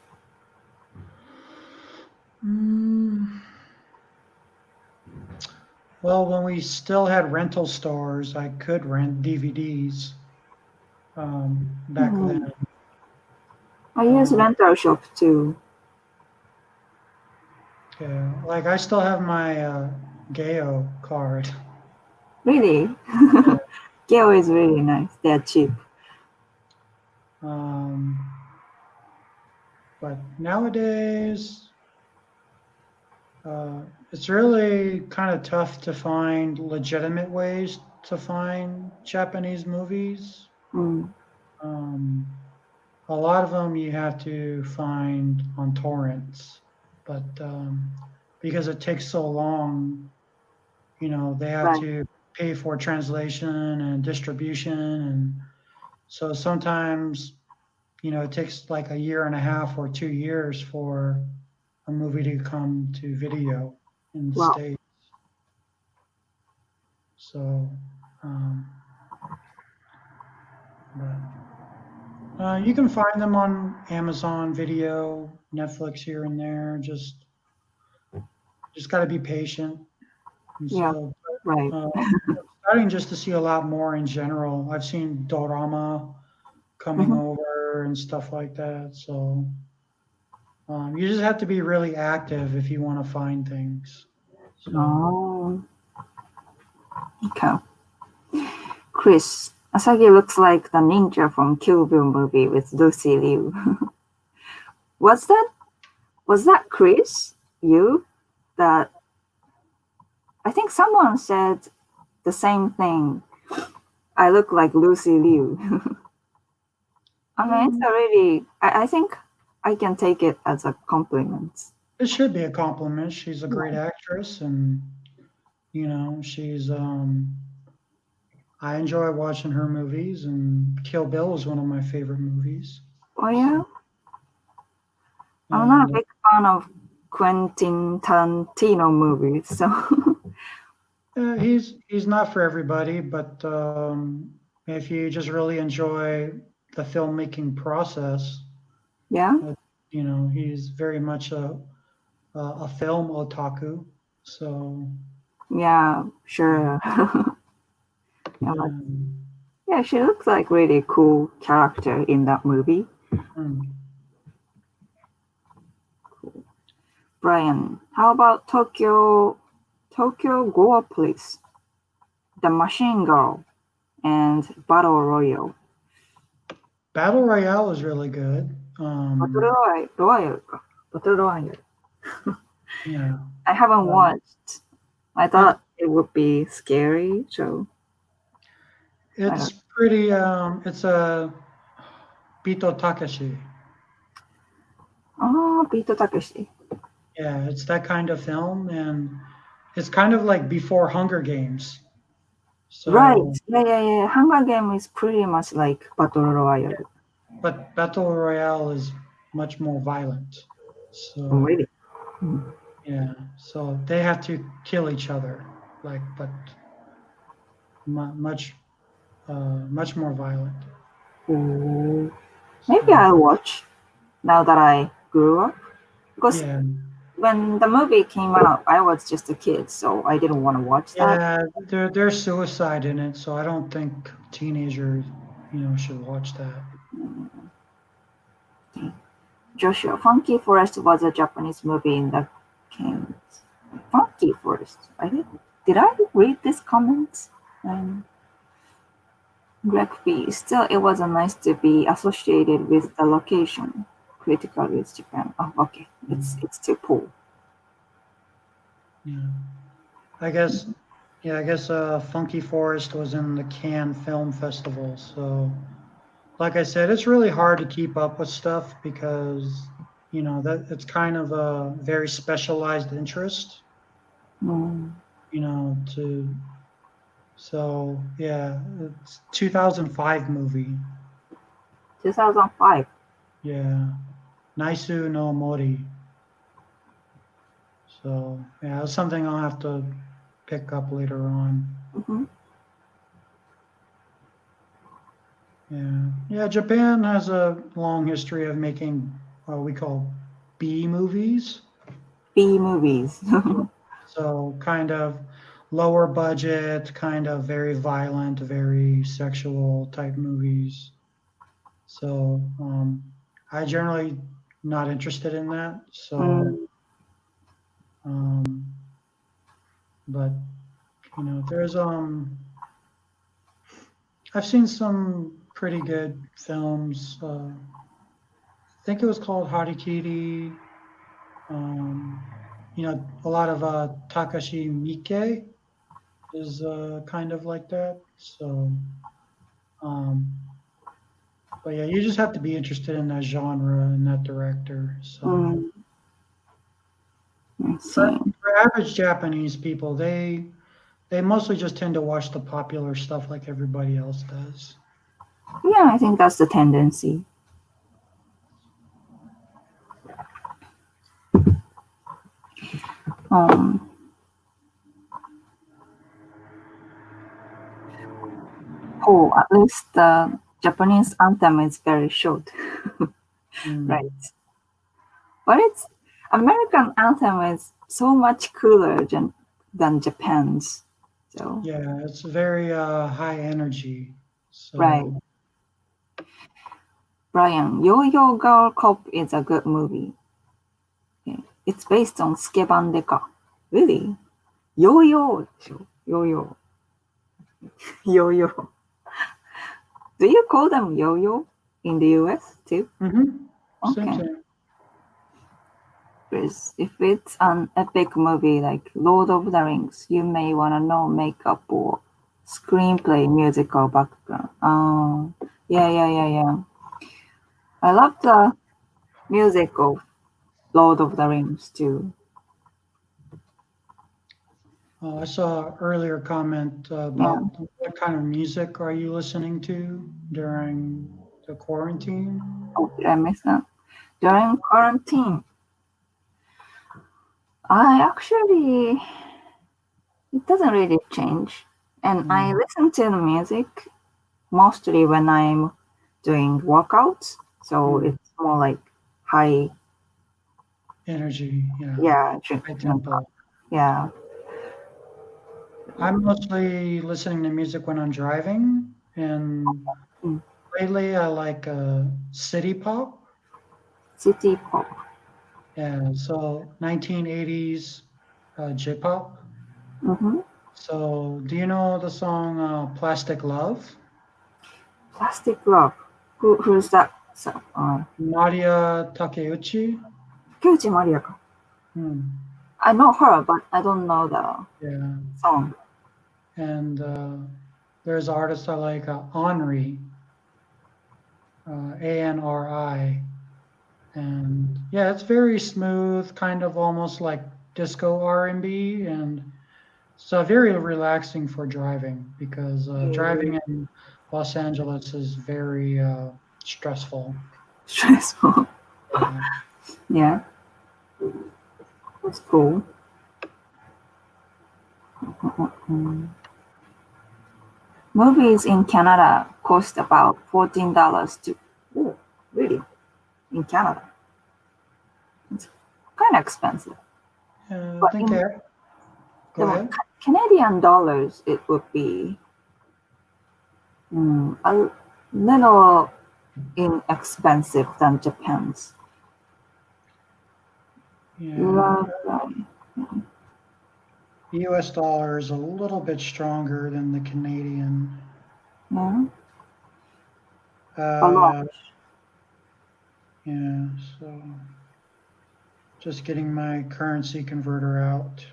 Well, when we still had rental stores, I could rent DVDs back then. I use rental shop too. Yeah, like I still have my Gayo card. Really? Yeah. Geo is really nice. They're cheap. But nowadays, it's really kind of tough to find legitimate ways to find Japanese movies. Mm. A lot of them you have to find on torrents, but because it takes so long, they have Right. to pay for translation and distribution, and so sometimes, it takes like a year and a half or 2 years for a movie to come to video in the Wow. States. So, but you can find them on Amazon Video, Netflix here and there. Just got to be patient. And Yeah. so, Right. starting just to see a lot more in general. I've seen dorama coming over and stuff like that. So you just have to be really active if you want to find things. So, Oh. Okay. Chris, Asagi looks like the ninja from Kill Bill movie with Lucy Liu. Was that Chris? You? That I think someone said the same thing. I look like Lucy Liu. I mean, it's a really. I think I can take it as a compliment. it should be a compliment. She's a great actress, and she's. I enjoy watching her movies, and Kill Bill is one of my favorite movies. Oh yeah. I'm And, not a big fan of Quentin Tarantino movies, so he's not for everybody, but if you just really enjoy the filmmaking process, yeah. he's very much a film otaku. So Yeah, sure. Yeah, but, yeah, she looks like really cool character in that movie. Brian, how about Tokyo Goa Police, The Machine Girl, and Battle Royale? Battle Royale is really good. Battle Royale. Yeah, I haven't watched. I thought it would be scary, so it's pretty. It's a Bito Takeshi. Oh, Bito Takeshi. Yeah, it's that kind of film, and it's kind of like before Hunger Games. So, Right. Yeah. Hunger Game is pretty much like Battle Royale. But Battle Royale is much more violent. So, Really? yeah. So they have to kill each other, but much more violent. Ooh. Maybe I'll watch now that I grew up. Because when the movie came out, I was just a kid, so I didn't want to watch that. Yeah, there's suicide in it, so I don't think teenagers, should watch that. Joshua, Funky Forest was a Japanese movie in the can. Funky Forest. Did I read this comment? Greg B. Still, it was nice to be associated with the location. Critical with Japan. Oh, okay. It's too cool. Yeah. I guess Funky Forest was in the Cannes Film Festival. So, like I said, it's really hard to keep up with stuff because, that it's kind of a very specialized interest, so yeah, it's 2005 movie. 2005. Yeah. Naisu no Mori. So, yeah, it's something I'll have to pick up later on. Yeah, Japan has a long history of making what we call B movies. B movies. So kind of lower budget, kind of very violent, very sexual type movies. So I generally not interested in that. So, but you know, there's I've seen some pretty good films. I think it was called Harikiri. You know, a lot of Takashi Miike is kind of like that. So, but yeah, you just have to be interested in that genre and that director. So, I see. for average Japanese people, they mostly just tend to watch the popular stuff like everybody else does. Yeah, I think that's the tendency. Oh, at least the Japanese anthem is very short, right? But it's American anthem is so much cooler than Japan's. So Yeah, it's very high energy. So, right, Brian, Yo-Yo Girl Cop is a good movie. Okay. It's based on Skeban Deka. Really? Yo-Yo, yo-yo, yo-yo. Do you call them yo-yo in the US too? Same Okay. thing. If it's an epic movie like Lord of the Rings, you may want to know makeup or screenplay musical background. Yeah. I love the music of Lord of the Rings too. I saw an earlier comment about what kind of music are you listening to during the quarantine? Oh, did I miss that? During quarantine, I actually, it doesn't really change. And I listen to the music mostly when I'm doing workouts. So it's more like high Energy, Yeah, high tempo. yeah. I'm mostly listening to music when I'm driving, and lately I like city pop. City pop. Yeah, so 1980s J-pop. So, do you know the song "Plastic Love"? Plastic Love. Who's that? So, Nadia Takeuchi. Kyuchi Maria. I know her, but I don't know the song. And there's artists I like, Henri, ANRI. And yeah, it's very smooth, kind of almost like disco R&B, and so very relaxing for driving because driving in Los Angeles is very stressful. Stressful. Yeah. That's cool. Movies in Canada cost about $14 to. Oh, really? In Canada? It's kind of expensive. I But think that. Go ahead. Canadian dollars, it would be a little inexpensive than Japan's. Yeah. The US dollar is a little bit stronger than the Canadian. Yeah. A lot. Yeah, so just getting my currency converter out.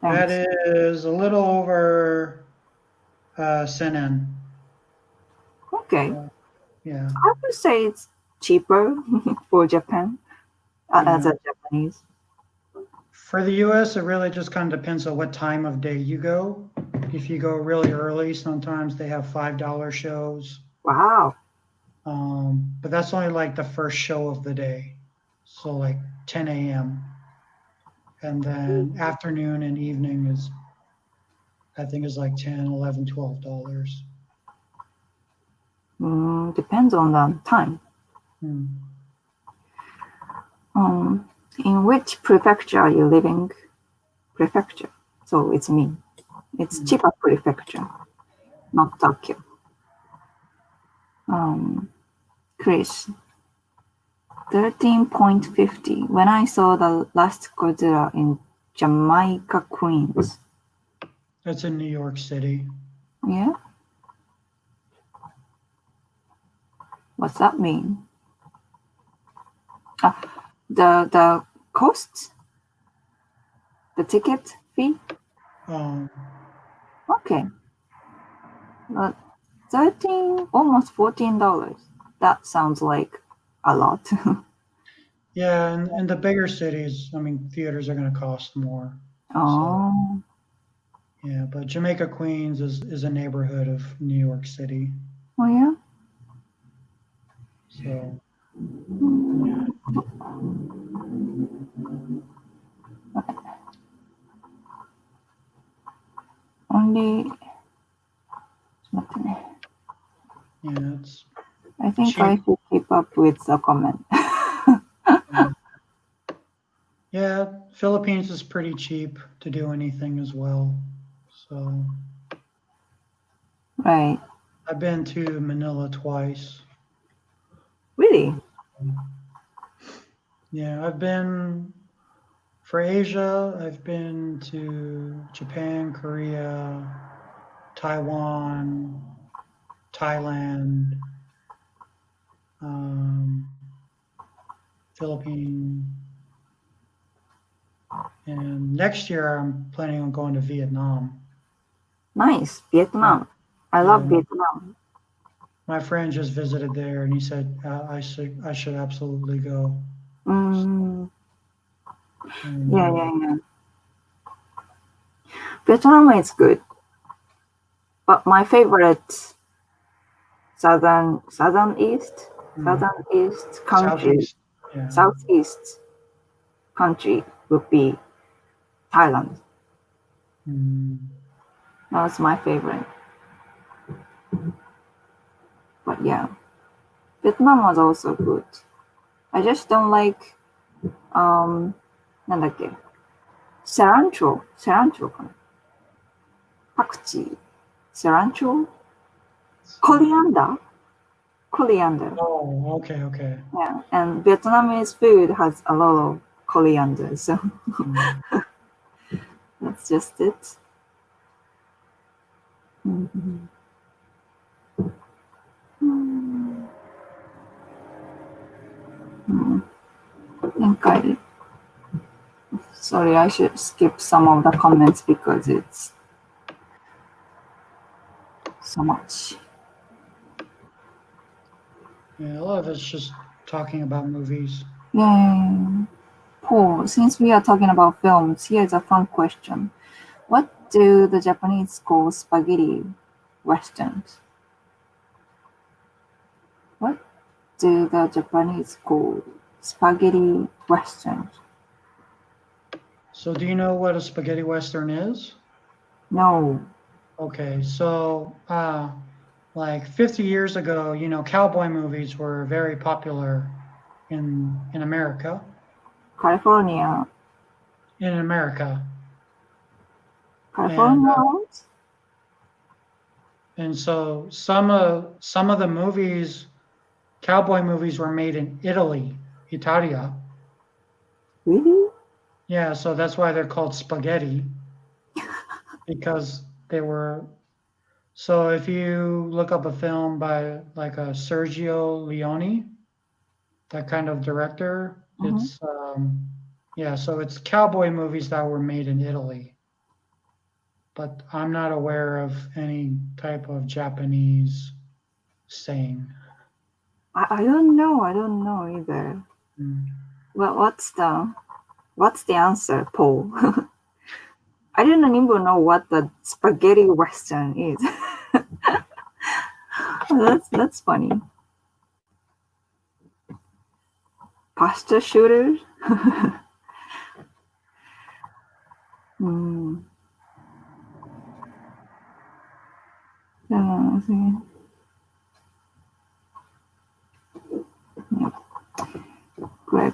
Thanks. That is a little over Senen. Okay. Yeah. I would say it's cheaper for Japan as a Japanese. For the US, it really just kind of depends on what time of day you go. If you go really early, sometimes they have $5 shows. Wow. But that's only like the first show of the day. So like 10 a.m. And then afternoon and evening is, I think, is like $10, $11, $12. Depends on the time. In which prefecture are you living? Prefecture. So it's me. It's Chiba Prefecture, not Tokyo. Chris, 13.50. When I saw the last Godzilla in Jamaica, Queens. That's in New York City. Yeah? What's that mean? The cost? The ticket fee? Okay. 13, almost $14. That sounds like a lot. Yeah, and in the bigger cities, I mean, theaters are going to cost more. Oh. So, yeah, but Jamaica, Queens is a neighborhood of New York City. Oh, yeah? So, Only. yeah, it's I think cheap. I should keep up with the comment. Yeah, Philippines is pretty cheap to do anything as well. So, Right. I've been to Manila twice. Really? Yeah, I've been for Asia, I've been to Japan, Korea, Taiwan, Thailand, Philippines, and next year I'm planning on going to Vietnam. Nice. Vietnam. I love Vietnam. My friend just visited there, and he said I should absolutely go. Yeah. Vietnam is good, but my favorite southeast country, southeast country would be Thailand. That's my favorite. But yeah, Vietnam was also good. I just don't like なんだっけ cilantro かなパクチー cilantro coriander. Oh, okay. Yeah, and Vietnamese food has a lot of coriander, so that's just it. Sorry, I should skip some of the comments because it's so much. Yeah, a lot of it's just talking about movies. Yay. Paul, since we are talking about films, here's a fun question. What do the Japanese call spaghetti westerns? What do the Japanese call spaghetti westerns? So do you know what a spaghetti western is? No. Okay, so like 50 years ago, cowboy movies were very popular in America. California. In America. California. And so some of the movies, cowboy movies, were made in Italy, Italia. Really? Yeah, so that's why they're called spaghetti, because they were. So if you look up a film by like a Sergio Leone, that kind of director, it's so it's cowboy movies that were made in Italy. But I'm not aware of any type of Japanese saying. I don't know either. Well, what's the answer, Paul? I didn't even know what the spaghetti western is. That's funny. Pasta shooters? Greg.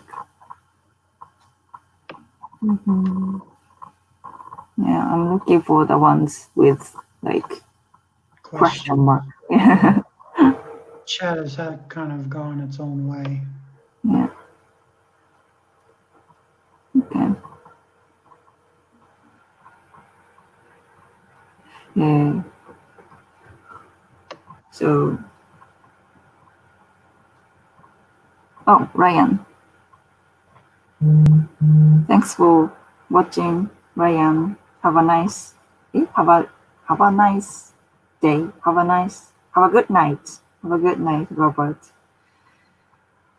Yeah, I'm looking for the ones with like question mark. Yeah. Chat has kind of gone its own way. Yeah. Okay. Yeah. So, oh, Ryan. Thanks for watching, Ryan. Have a nice, have a nice day. Have a good night. Have a good night, Robert.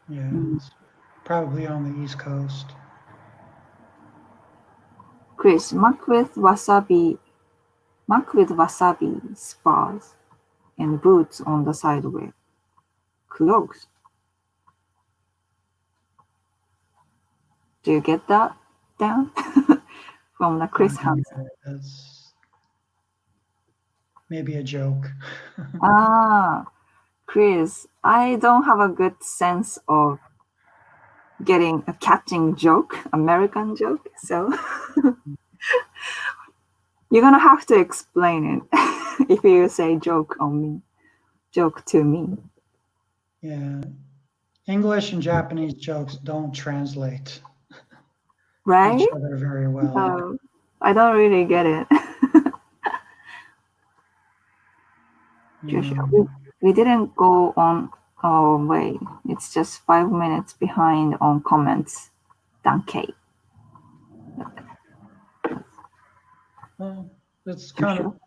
Yeah, it's probably on the East Coast. Chris, Mac with wasabi spars and boots on the sideway. Clothes. Do you get that down? From the Chris Hansen. That's maybe a joke. Chris, I don't have a good sense of catching joke, American joke, so you're gonna have to explain it if you say joke to me. Yeah, English and Japanese jokes don't translate Right? each other very well. I don't really get it. We didn't go on our way. It's just 5 minutes behind on comments. Danke. Well, it's kind of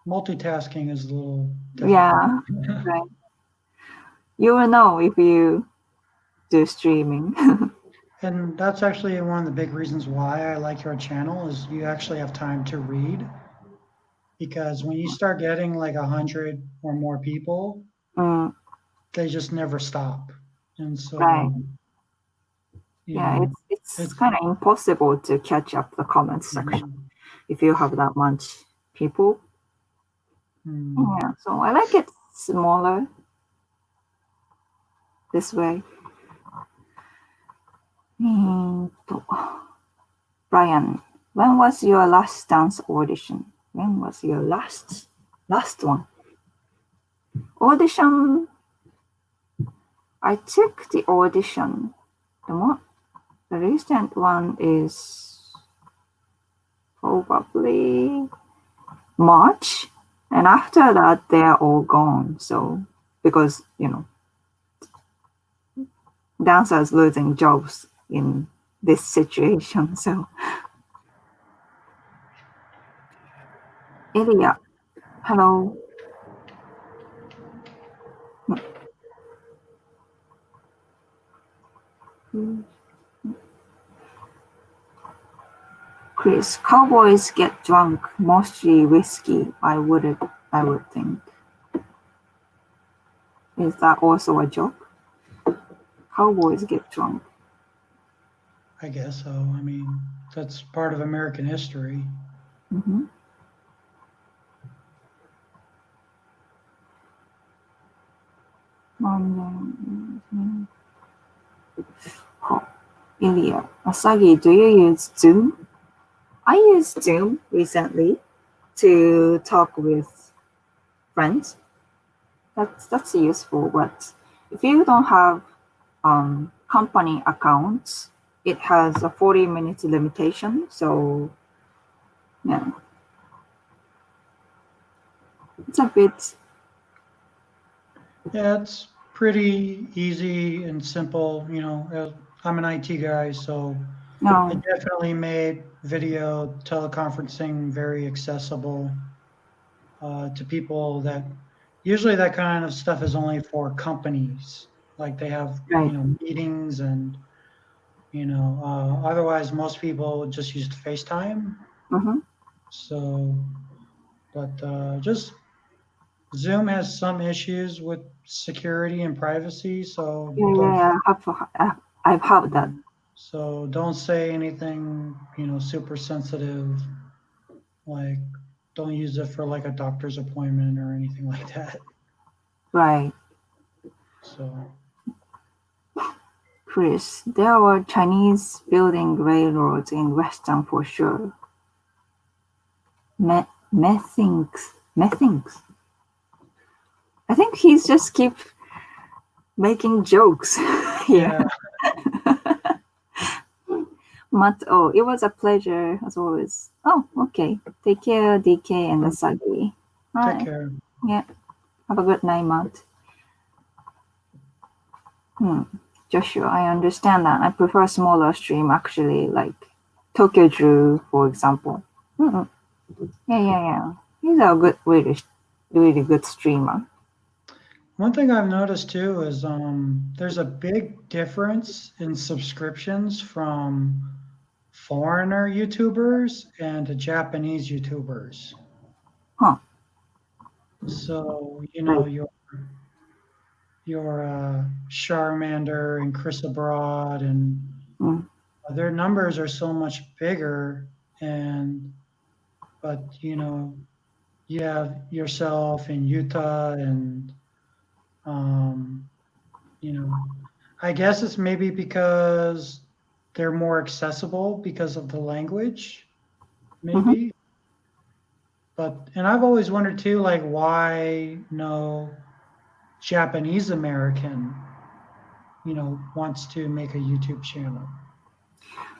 multitasking is a little difficult. Yeah, right. You will know if you do streaming. And that's actually one of the big reasons why I like your channel is you actually have time to read. Because when you start getting like 100 or more people, they just never stop. And so, right. Yeah, it's kind of impossible to catch up the comments section if you have that much people. Yeah, so I like it smaller this way. Brian, when was your last dance audition? When was your last one? Audition. I took the audition. The recent one is probably March, and after that they're all gone. So because dancers losing jobs in this situation. So Ilya, hello. Chris, cowboys get drunk, mostly whiskey. I would think. Is that also a joke? Cowboys get drunk. I guess so. I mean, that's part of American history. Ilya, Asagi, do you use Zoom? I used Zoom recently to talk with friends. That's useful, but if you don't have company accounts, it has a 40-minute limitation. So yeah, it's a bit. Yeah, it's pretty easy and simple. I'm an IT guy, so it definitely made video teleconferencing very accessible to people that usually that kind of stuff is only for companies. Like they have, meetings and, otherwise most people just used FaceTime. So, but just Zoom has some issues with security and privacy. So I've heard that. So don't say anything, super sensitive. Like, don't use it for like a doctor's appointment or anything like that. Right. So. Chris, there were Chinese building railroads in Western for sure. Methinks. I think he's just keep making jokes here. Matt, oh, it was a pleasure as always. Oh, okay. Take care, DK and Asagi. Take care. Yeah. Have a good night, Matt. Joshua, I understand that. I prefer smaller stream actually, like Tokyo Drew, for example. Yeah. He's a good, really good streamer. One thing I've noticed too is there's a big difference in subscriptions from foreigner YouTubers and Japanese YouTubers. Huh. So, you know, your Charmander and Chris Abroad and their numbers are so much bigger, but you know, you have yourself in Utah and you know, I guess it's maybe because they're more accessible because of the language, maybe. And I've always wondered too, like why no Japanese American, you know, wants to make a YouTube channel.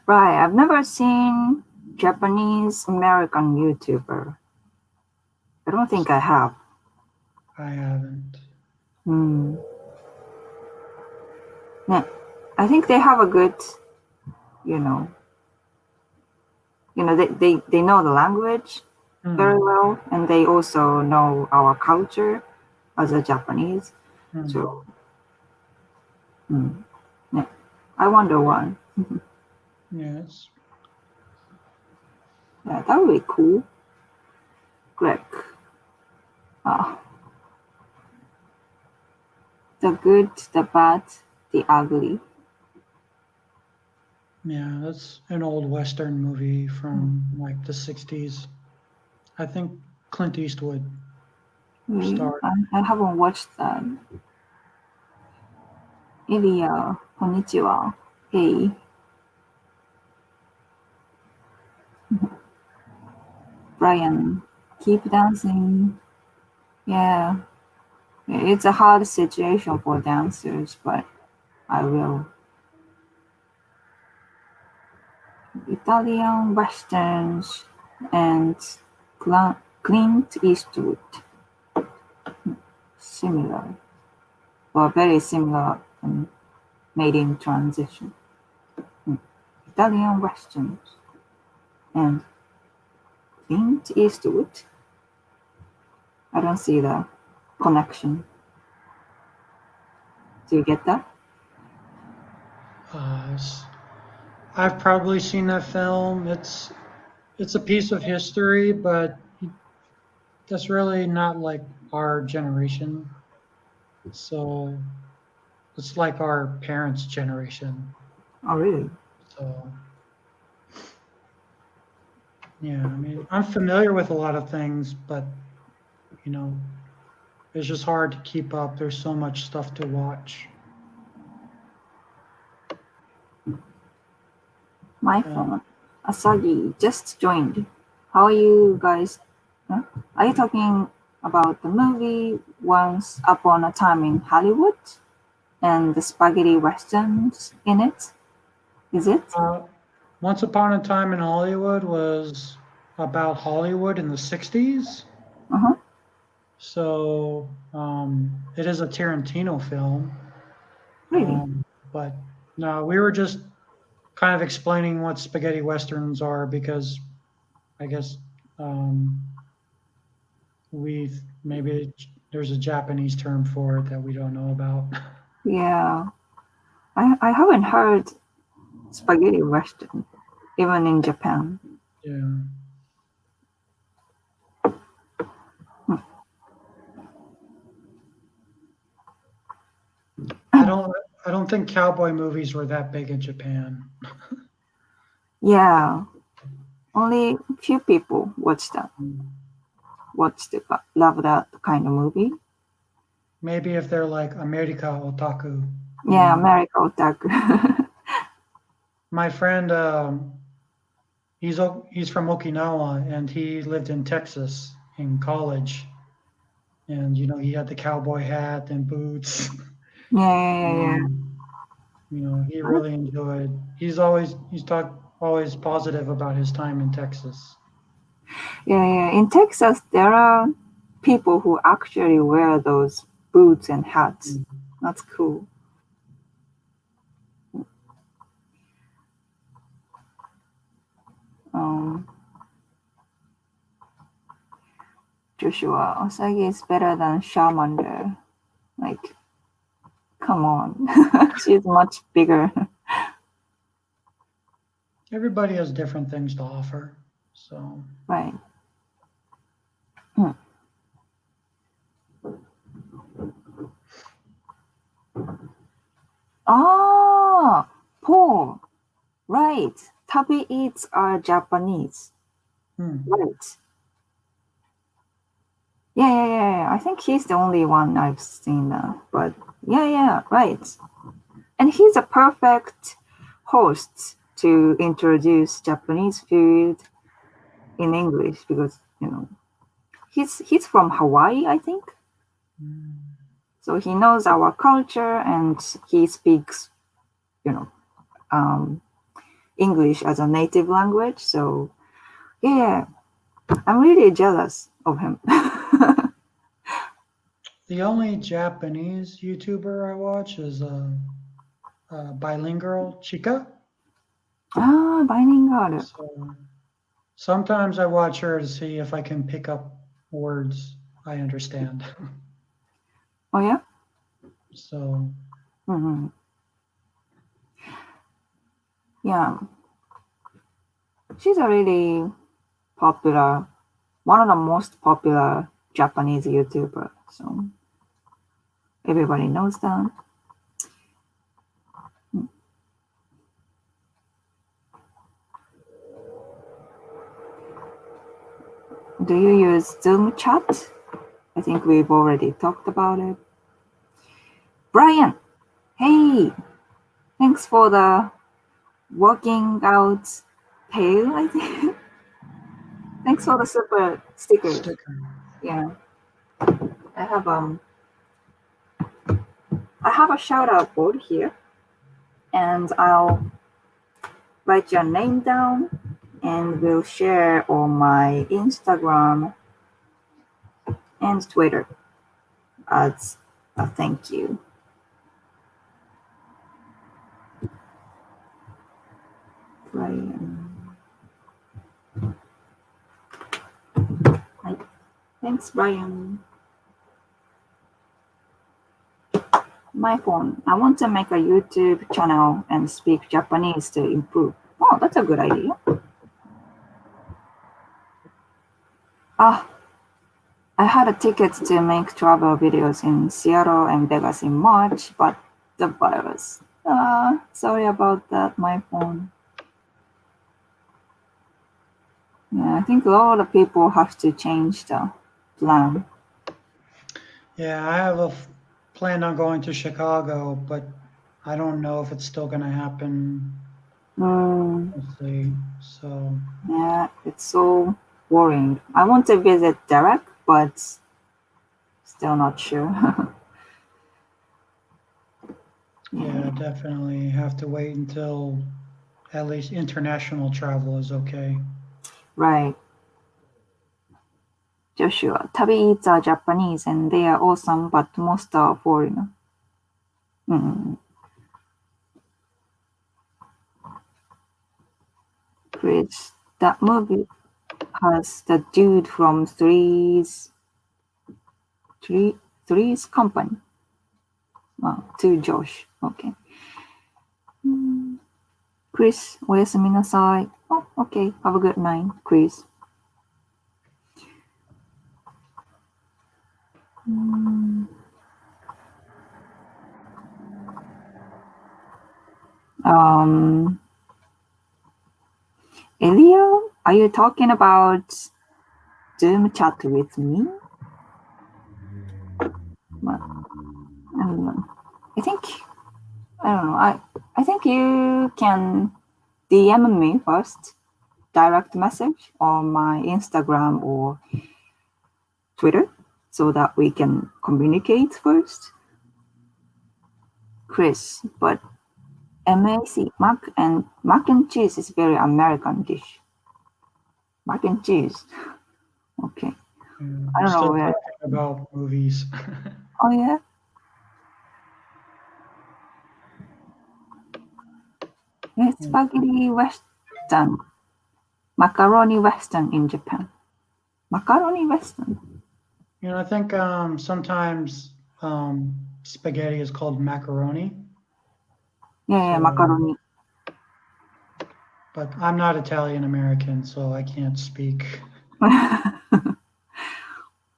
Right. I've never seen Japanese American YouTuber. I don't think I have. I haven't. Yeah. I think they have a good, you know, they know the language very well, and they also know our culture as a Japanese. So, yeah. I wonder why. Yes. Yeah, that would be cool. Greg. The good, the bad, the ugly. Yeah, that's an old Western movie from like the 60s. I think Clint Eastwood starred. I haven't watched that. Ilya, konnichiwa. Hey. Brian, keep dancing. Yeah. It's a hard situation for dancers, but I will. Italian westerns and Clint Eastwood. Similar. Well, very similar made in transition. Italian westerns and Clint Eastwood. I don't see the connection. Do you get that? I've probably seen that film. It's a piece of history, but that's really not like our generation. So it's like our parents' generation. Oh, really? So yeah, I mean, I'm familiar with a lot of things, but you know, it's just hard to keep up. There's so much stuff to watch. My phone. Asagi just joined. How are you guys? Huh? Are you talking about the movie Once Upon a Time in Hollywood and the spaghetti westerns in it? Is it? Once Upon a Time in Hollywood was about Hollywood in the 60s. So it is a Tarantino film. Really? But no, we were just kind of explaining what spaghetti westerns are because I guess maybe there's a Japanese term for it that we don't know about. Yeah. I haven't heard spaghetti western, even in Japan. Yeah. I don't think cowboy movies were that big in Japan. Yeah. Only a few people watch that. Love that kind of movie. Maybe if they're like America otaku. Yeah, America otaku. My friend he's from Okinawa, and he lived in Texas in college. And he had the cowboy hat and boots. Yeah. He really enjoyed. He's always positive about his time in Texas. Yeah. In Texas, there are people who actually wear those boots and hats. That's cool. Joshua, Asagi is better than Charmander. Like, come on. She's much bigger. Everybody has different things to offer. So Right. Ah, Paul. Right. Tabi eats are Japanese. Right. Yeah. I think he's the only one I've seen that. But yeah, right. And he's a perfect host to introduce Japanese food in English because, he's from Hawaii, I think. So he knows our culture and he speaks, English as a native language. So yeah, I'm really jealous of him. the only Japanese YouTuber I watch is bilingual Chica. Bilingual. So sometimes I watch her to see if I can pick up words I understand. Oh yeah. So yeah, she's a really popular, one of the most popular Japanese YouTuber. So everybody knows that. Do you use Zoom chat? I think we've already talked about it. Brian, hey, thanks for the working out tail, I think. Thanks for the super sticker. Yeah. I have a shout out board here and I'll write your name down and we'll share on my Instagram and Twitter as a thank you. Brian. Hi. Thanks, Brian. My phone. I want to make a YouTube channel and speak Japanese to improve. Oh, that's a good idea. I had a ticket to make travel videos in Seattle and Vegas in March, but the virus. Sorry about that, my phone. Yeah, I think a lot of people have to change the plan. Yeah, I have a plan on going to Chicago, but I don't know if it's still going to happen. Let's see. So yeah, it's so worrying. I want to visit Derek, but still not sure. yeah, definitely have to wait until at least international travel is okay. Right. Joshua, Tabi eats are Japanese and they are awesome, but most are foreigner. Chris, that movie has the dude from Three's Company. To Josh. Okay. Chris, おやすみなさい. Oh, okay. Have a good night, Chris. Elio, are you talking about Zoom chat with me? I don't know. I don't know. I think you can DM me first direct message on my Instagram or Twitter so that we can communicate first. Chris, but MAC, mac and cheese is very American dish. Mac and cheese. Okay. I don't know where. About movies. Oh yeah. Spaghetti Western. Macaroni Western in Japan. Macaroni Western. I think sometimes spaghetti is called macaroni. Yeah, macaroni. But I'm not Italian American, so I can't speak.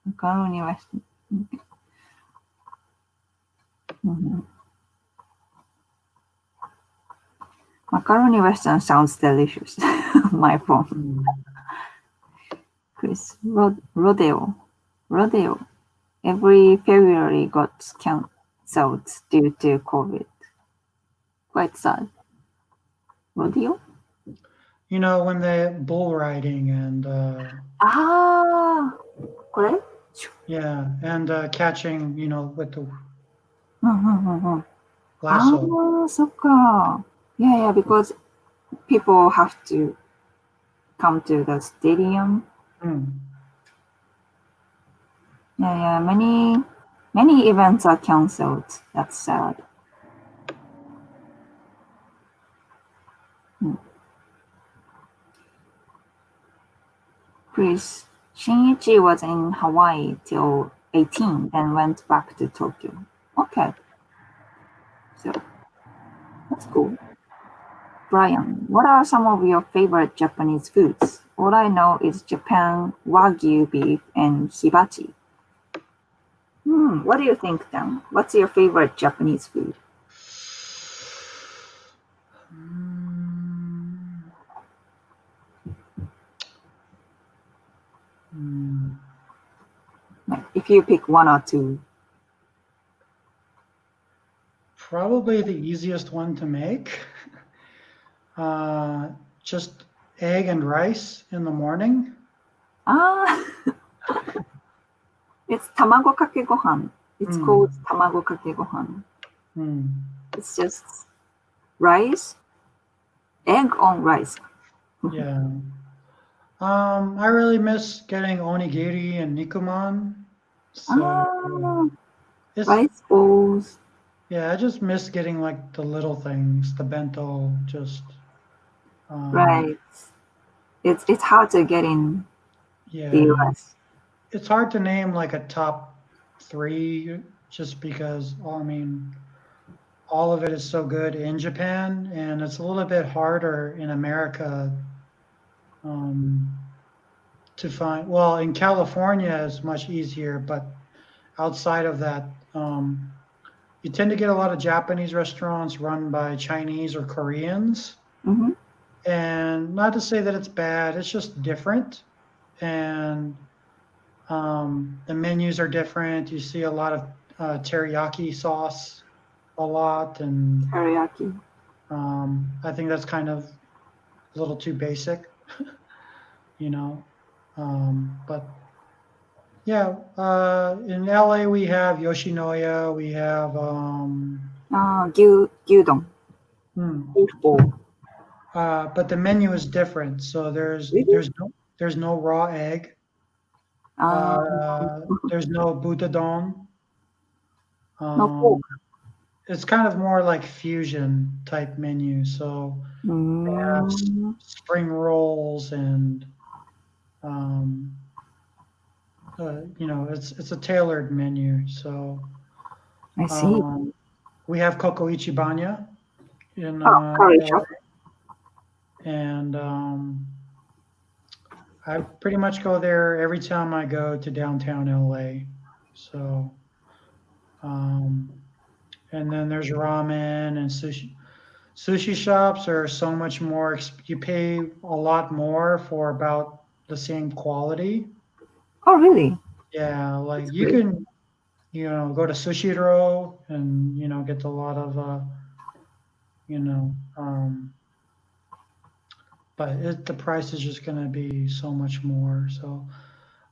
Macaroni Western. Mm-hmm. Macaroni Western sounds delicious. My phone. Chris, rodeo. Every February got cancelled due to COVID. Quite sad. Rodeo? When they bull riding and correct? Yeah, and catching, with the lasso. So yeah, because people have to come to the stadium. Yeah, many events are cancelled. That's sad. Chris, Shinichi was in Hawaii till 18, then went back to Tokyo. Okay. So, that's cool. Brian, what are some of your favorite Japanese foods? All I know is Japan Wagyu beef and hibachi. What do you think, Dan? What's your favorite Japanese food? If you pick one or two. Probably the easiest one to make. Just egg and rice in the morning. It's tamago kake gohan. It's called tamago kake gohan. It's just rice, egg on rice. Yeah. I really miss getting onigiri and nikuman. So rice bowls. Yeah, I just miss getting like the little things, the bento, just. Right. It's hard to get in the US. It's hard to name like a top 3 just because, all of it is so good in Japan, and it's a little bit harder in America to find. Well, in California it's much easier, but outside of that, you tend to get a lot of Japanese restaurants run by Chinese or Koreans. And not to say that it's bad, it's just different. And the menus are different. You see a lot of teriyaki sauce a lot. And teriyaki. I think that's kind of a little too basic, but yeah, in LA we have Yoshinoya, we have gyudon. Beef bowl. But the menu is different. So there's no raw egg. There's no butadon. No pork. It's kind of more like fusion type menu. So they have spring rolls and it's a tailored menu. So I see. We have Koko Ichibanya in curry shop. And I pretty much go there every time I go to downtown LA. So and then there's ramen and sushi. Sushi shops are so much more. You pay a lot more for about the same quality. Oh, really? Yeah, like that's you can, go to Sushiro and get a lot of, but the price is just going to be so much more. So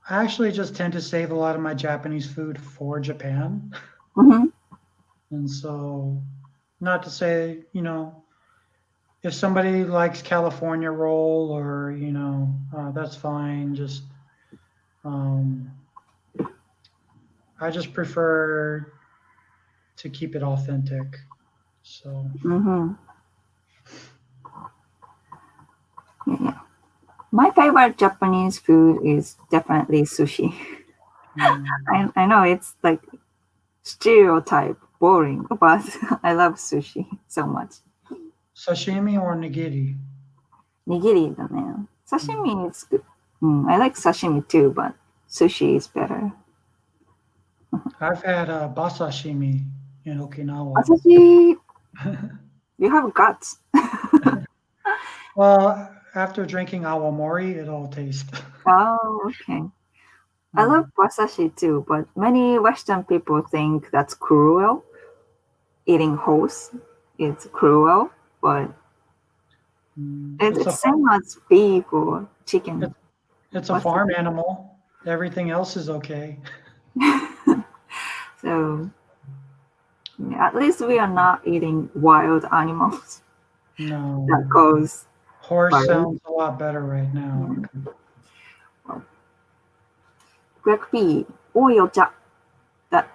I actually just tend to save a lot of my Japanese food for Japan. Mm-hmm. And so, not to say, if somebody likes California roll or, that's fine. Just, um, I just prefer to keep it authentic. So, Mm-hmm. Yeah. My favorite Japanese food is definitely sushi. I know it's like stereotype, boring, but I love sushi so much. sashimi or nigiri? Nigiri だね. Sashimi is good. I like sashimi too, but sushi is better. I've had basashimi in Okinawa. Asaji, you have guts. Well, after drinking awamori, it all tastes. Oh, okay. I love wasashi too, but many Western people think that's cruel. Eating horse is cruel, but it's It's the a same as beef or chicken. it's a What's farm animal. Everything else is okay. So at least we are not eating wild animals that No, cause horse violence. sounds a lot better right now. Greg B. Oyoja. That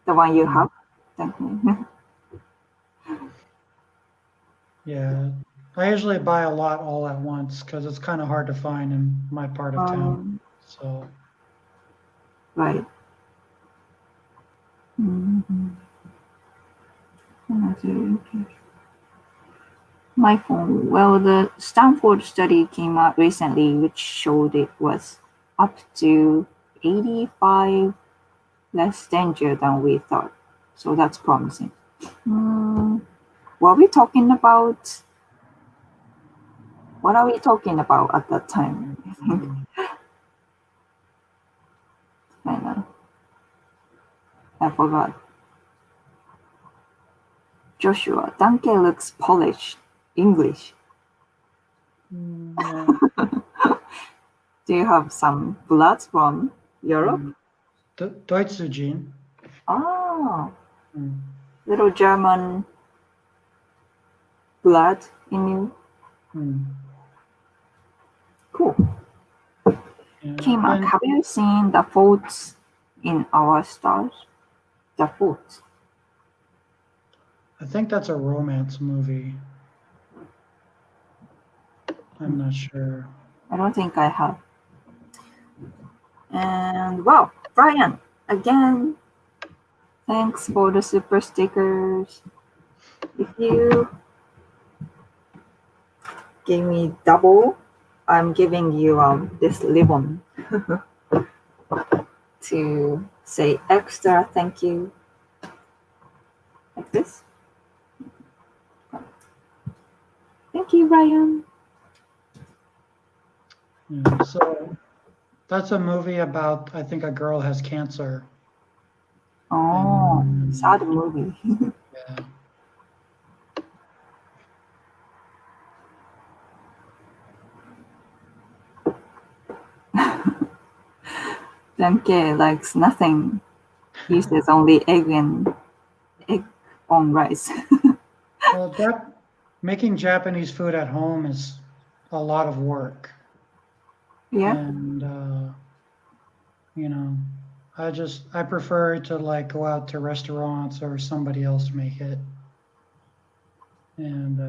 the one you have. Definitely. Yeah, I usually buy a lot all at once because it's kind of hard to find in my part of town. So Right. Mm-hmm. My phone. Well, the Stanford study came out recently, which showed it was up to 85 less danger than we thought. So that's promising. What are we talking about? What are we talking about at that time? I know. I forgot. Joshua, Danke looks Polish. English. no. Do you have some blood from Europe? Deutschugin. Oh, little German blood in you. Cool. Yeah, K-Mark, have you seen The Faults in Our Stars? The Faults. I think that's a romance movie. I'm not sure. I don't think I have. And wow, Brian, again, thanks for the super stickers. If you give me double, I'm giving you this ribbon to say extra thank you. Like this. Thank you, Brian. Yeah, so that's a movie about, I think, a girl has cancer. Oh, sad movie. Yeah. Danke likes nothing. He says only egg on rice. Well, making Japanese food at home is a lot of work. Yeah. And, I prefer to like go out to restaurants or somebody else make it. And,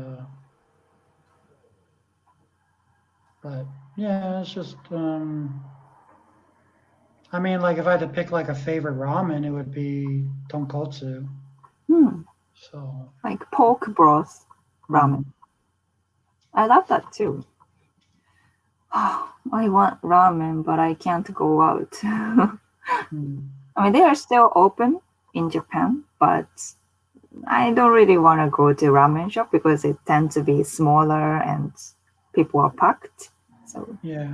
but yeah, it's just, I mean, like if I had to pick like a favorite ramen, it would be tonkotsu. So Like pork broth ramen. I love that too. I want ramen, but I can't go out. I mean, they are still open in Japan, but I don't really want to go to ramen shop because it tends to be smaller and people are packed. So yeah,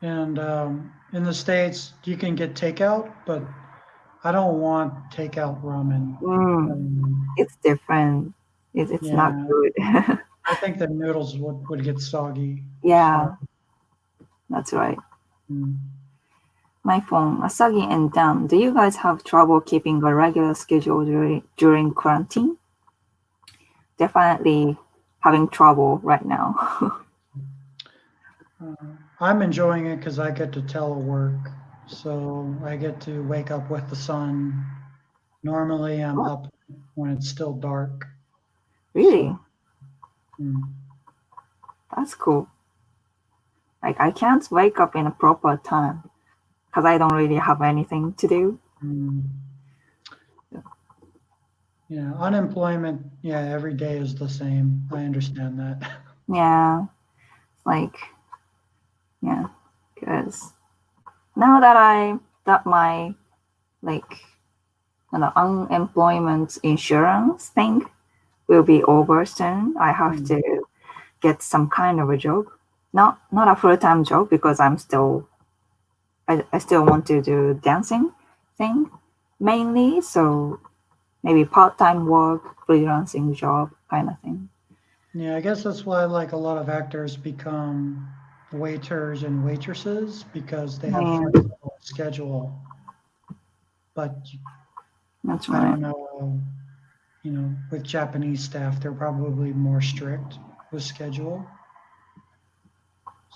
and in the States you can get takeout, but I don't want takeout ramen. it's different. It's not good. I think the noodles would get soggy. Yeah, that's right. Mm. My phone, Asagi and Dan, do you guys have trouble keeping a regular schedule during quarantine? Definitely having trouble right now. I'm enjoying it because I get to telework. So I get to wake up with the sun. Normally I'm up when it's still dark. Really? Mm. That's cool. Like, I can't wake up in a proper time because I don't really have anything to do. Mm. Yeah, unemployment, yeah, every day is the same. I understand that. Yeah, like, yeah, because now that my like unemployment insurance thing will be over soon, I have to get some kind of a job. Not a full-time job because I still want to do dancing thing mainly. So maybe part-time work, freelancing job kind of thing. Yeah, I guess that's why like a lot of actors become waiters and waitresses because they have Yeah, flexible schedule. But that's I right. don't know, with Japanese staff, they're probably more strict with schedule.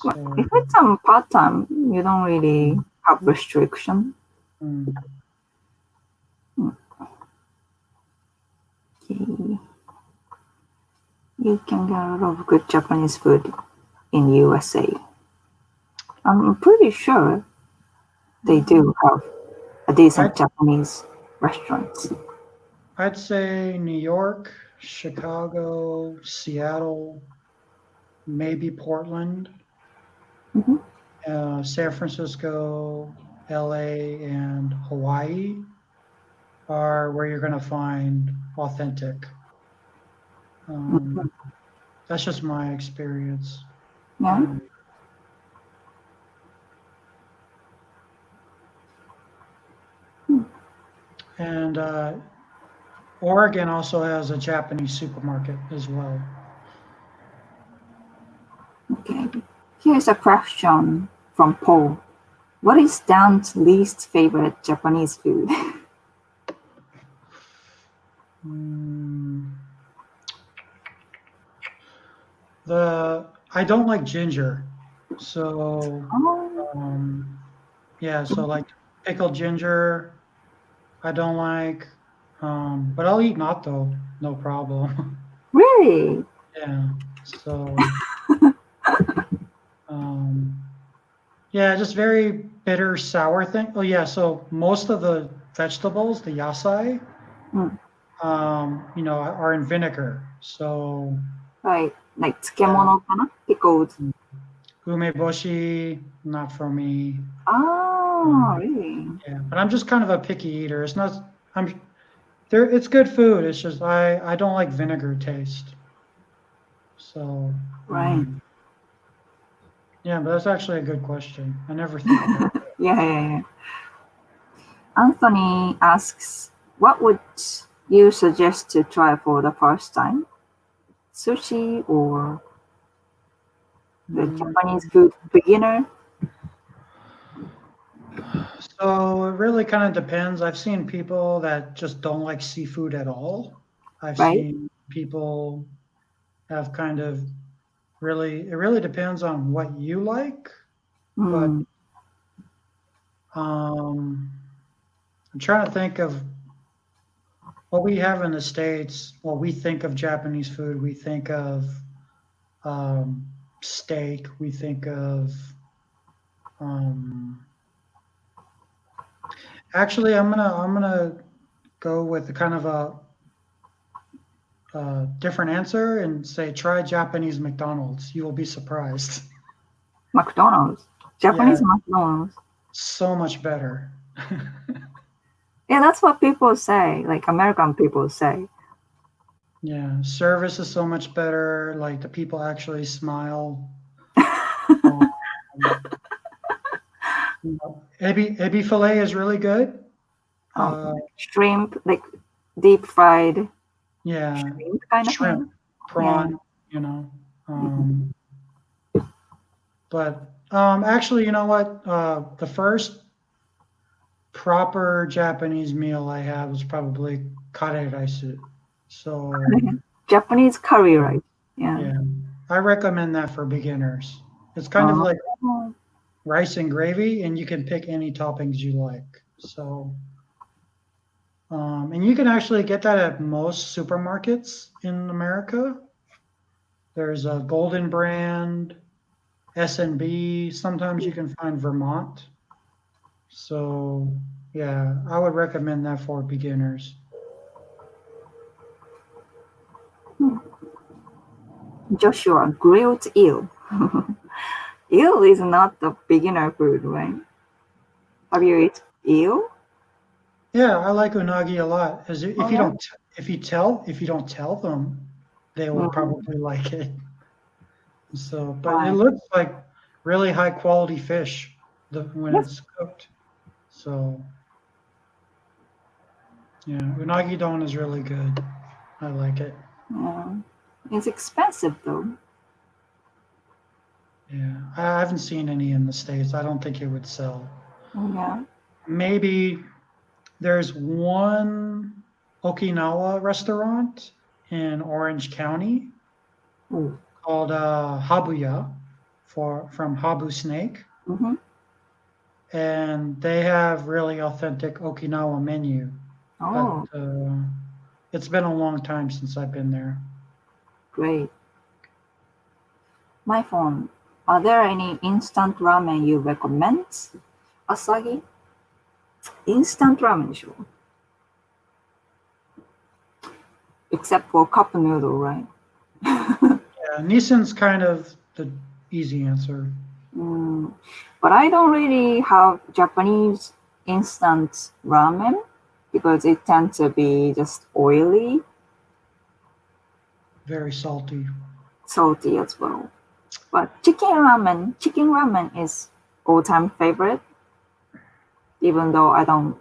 Well, So, if it's part-time, you don't really have restriction. mm. Okay. You can get a lot of good Japanese food in USA. I'm pretty sure they do have a decent Japanese restaurants. I'd say New York, Chicago, Seattle, maybe Portland, San Francisco, LA, and Hawaii are where you're going to find authentic. That's just my experience. Yeah. And Oregon also has a Japanese supermarket as well. Okay. Here's a question from Paul. What is Dan's least favorite Japanese food? I don't like ginger, so yeah, so like pickled ginger, I don't like, but I'll eat natto, no problem. Really? Yeah, so yeah, just very bitter, sour thing. Oh yeah, so most of the vegetables, the yasai, are in vinegar. So Right. Like tsukemono kana? Pickled. umeboshi, not for me. Oh, really? Yeah, but I'm just kind of a picky eater. It's not. I'm there. It's good food. It's just I don't like vinegar taste. So Right. yeah, but that's actually a good question. I never thought about it. Yeah. Anthony asks, what would you suggest to try for the first time? Sushi or the Japanese food beginner? So it really kind of depends. I've seen people that just don't like seafood at all. I've Right. seen people have kind of it really depends on what you like. But I'm trying to think of what we have in the States. Well, we think of Japanese food, we think of steak, we think of actually I'm gonna go with the kind of a different answer and say try Japanese McDonald's. You will be surprised. McDonald's. Japanese McDonald's. So much better. Yeah, that's what people say, like American people say. Yeah, service is so much better. Like the people actually smile. Ebi fillet is really good. Shrimp, like deep fried. Yeah, Shrimp kind of thing. prawn. you know. But actually, you know what? The first proper Japanese meal I had was probably kare rice. So Japanese curry rice. Yeah. yeah, I recommend that for beginners. It's kind of like rice and gravy, and you can pick any toppings you like. So, and you can actually get that at most supermarkets in America. There's a Golden Brand, S&B. Sometimes you can find Vermont. So, yeah, I would recommend that for beginners. Joshua, grilled eel. Eel is not the beginner food, right? Have you eaten eel? Yeah, I like unagi a lot. As if you yeah? don't, if you don't tell them, they will probably like it. So, but it looks like really high quality fish when it's cooked. So, yeah, unagi don is really good. I like it. Yeah. It's expensive though. Yeah, I haven't seen any in the States. I don't think it would sell. Yeah. Maybe there's one Okinawa restaurant in Orange County called Habuya from Habu Snake. Mm-hmm. And they have really authentic Okinawa menu. Oh, But it's been a long time since I've been there. great. My phone. Are there any instant ramen you recommend? Asagi? Instant ramen, sure. Except for cup noodle, right? Yeah, Nissan's kind of the easy answer. But I don't really have Japanese instant ramen because it tends to be just oily, Very salty. salty as well. But chicken ramen is all-time favorite, even though I don't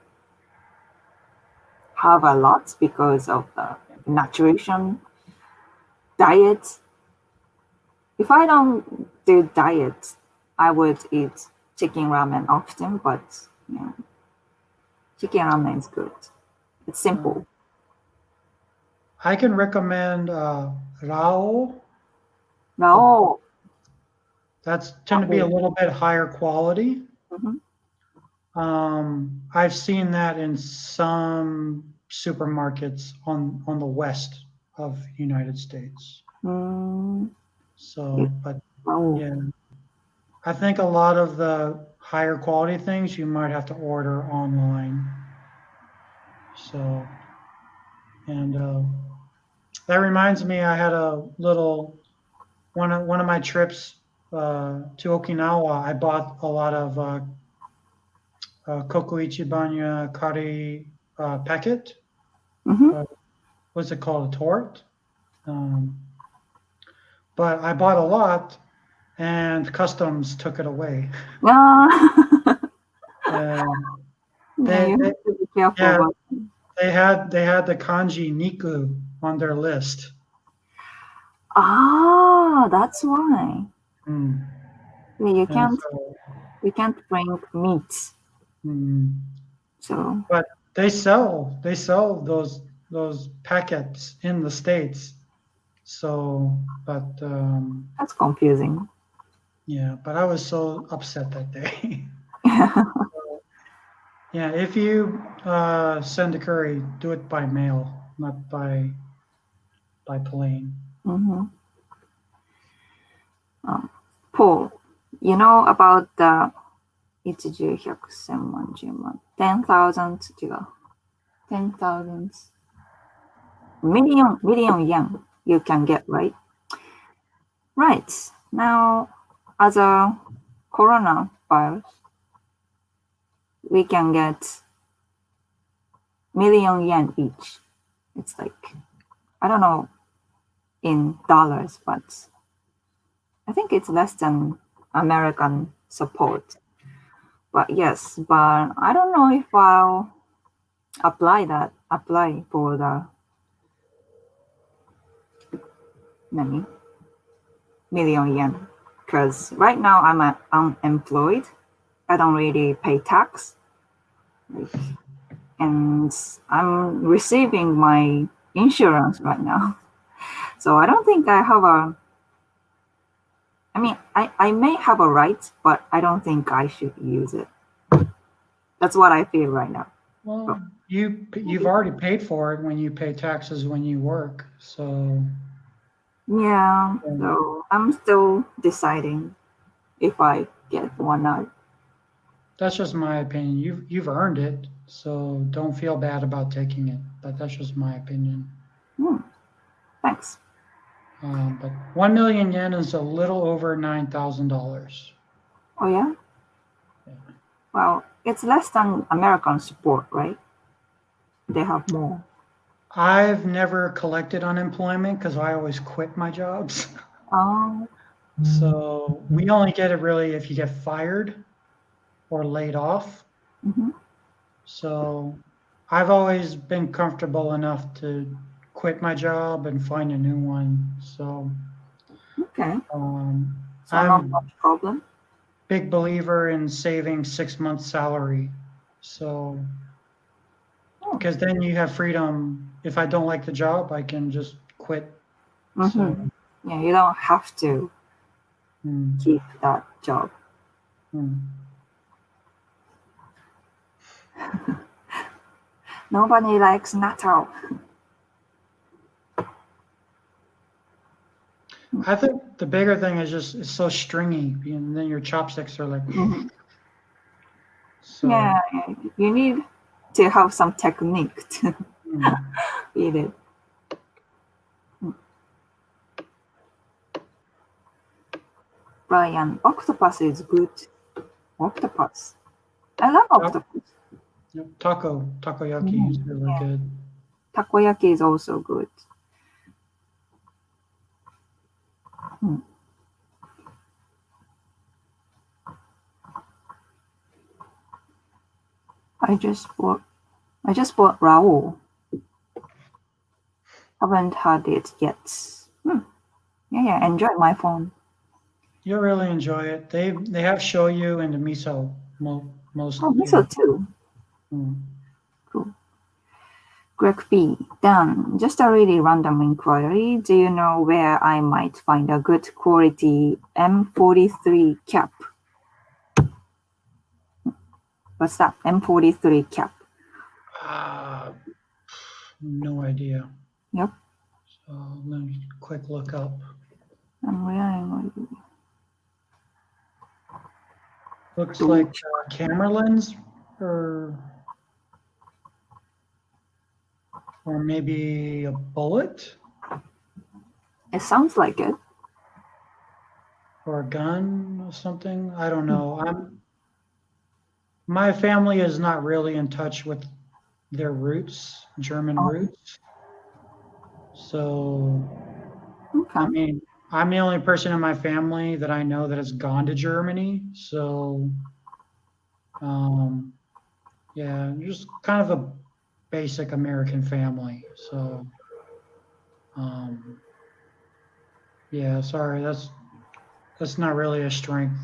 have a lot because of the nutrition diet. If I don't do diet, I would eat chicken ramen often, but yeah, chicken ramen is good. It's simple. I can recommend Rao. No. That's tend to be a little bit higher quality. Mm-hmm. I've seen that in some supermarkets on the west of the United States. So, but yeah, I think a lot of the higher quality things you might have to order online. So, and that reminds me, I had a little one of my trips to Okinawa. I bought a lot of Koko Ichibanya curry packet. What's it called? A tort. But I bought a lot, and customs took it away. Yeah, you have to be careful. Yeah, they had the kanji niku on their list. Ah, that's why. You can't bring meat. So. But they sell those packets in the States. So, but that's confusing. Yeah, but I was so upset that day. So, yeah, if you send a curry, do it by mail, not by plane. Paul, you know about the 110, 100, 10,000, 10,000 million yen you can get, right? Right. Now, as a coronavirus, we can get million yen each. It's like, I don't know in dollars, but I think it's less than American support. But yes, but I don't know if I'll apply for the million yen. Because right now I'm unemployed. I don't really pay tax. And I'm receiving my insurance right now. So I don't think I have I may have a right, but I don't think I should use it. That's what I feel right now. Well, you've already paid for it when you pay taxes when you work, so. Yeah, so I'm still deciding if I get one or not. That's just my opinion. You've earned it, so don't feel bad about taking it. But that's just my opinion. Thanks. But 1 million yen is a little over $9,000. Oh yeah? Well, it's less than American support, right? They have more. I've never collected unemployment because I always quit my jobs. Oh. So we only get it really if you get fired or laid off. So I've always been comfortable enough to quit my job and find a new one. So Okay. So I'm not much problem. Big believer in saving 6 months salary. So because then you have freedom. If I don't like the job, I can just quit. So, yeah, you don't have to keep that job. Nobody likes Natal. I think the bigger thing is just it's so stringy, and then your chopsticks are like. So, yeah, you need to have some technique to eat it. Brian, octopus is good. Octopus. I love octopus. Takoyaki is really good. Takoyaki is also good. I just bought Raoul. Haven't had it yet. Yeah, enjoy my phone. You'll really enjoy it. They have shoyu and the miso mostly. Oh, miso too. Cool. Greg B. Dan, just a really random inquiry. Do you know where I might find a good quality M43 cap? What's that? M43 cap. No idea. Yep. So let me quick look up. I'm wearing Looks like a camera lens or maybe a bullet. It sounds like it. Or a gun or something. I don't know. My family is not really in touch with their roots, German roots. So, I mean, I'm the only person in my family that I know that has gone to Germany. So, yeah, just kind of a basic American family. So, yeah, sorry, that's not really a strength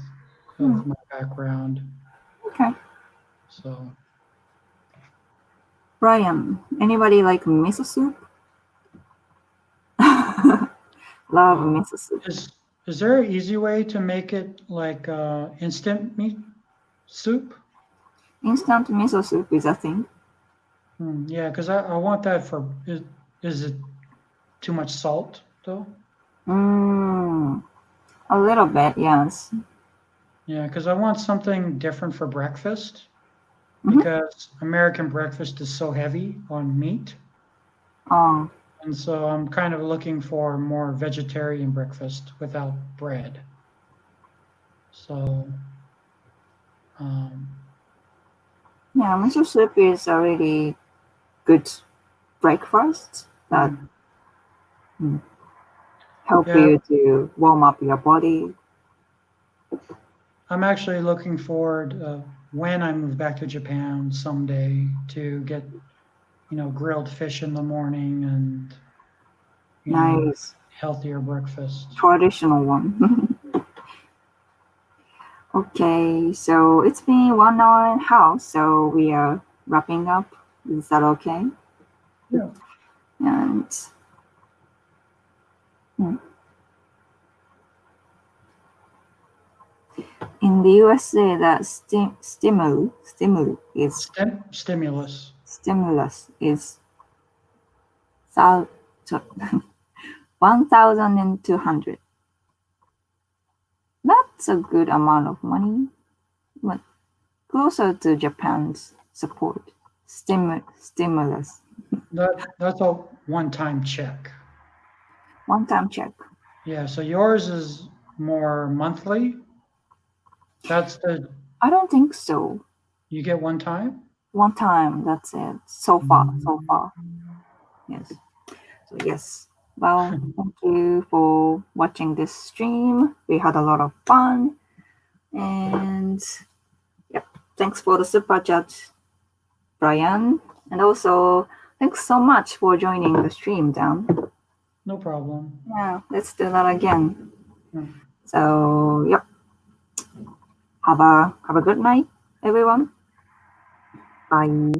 of my background. Okay. So, Brian, anybody like miso soup? Love miso soup. Is there an easy way to make it like instant meat soup? Instant miso soup is a thing. Yeah, because I want that for. Is it too much salt though? A little bit, yes. Yeah, because I want something different for breakfast. Because American breakfast is so heavy on meat. Oh. And so I'm kind of looking for more vegetarian breakfast without bread. So, yeah, miso soup is a really good breakfast that help you to warm up your body. I'm actually looking forward when I move back to Japan someday to get, grilled fish in the morning and Nice. healthier breakfast. Traditional one. Okay, so it's been 1 hour and a half, so we are wrapping up. Is that okay? Yeah. And in the USA, the stimulus is 1,200. That's a good amount of money, but closer to Japan's support. Stimulus. That's a one-time check. One-time check. Yeah, so yours is more monthly? I don't think so. You get one time? One time, that's it. So far. Yes. So yes. Well, thank you for watching this stream. We had a lot of fun. And yep, thanks for the super chat, Brian. And also, thanks so much for joining the stream, Dan. No problem. Yeah, let's do that again. Yeah. So, yep. Have a good night, everyone. Bye.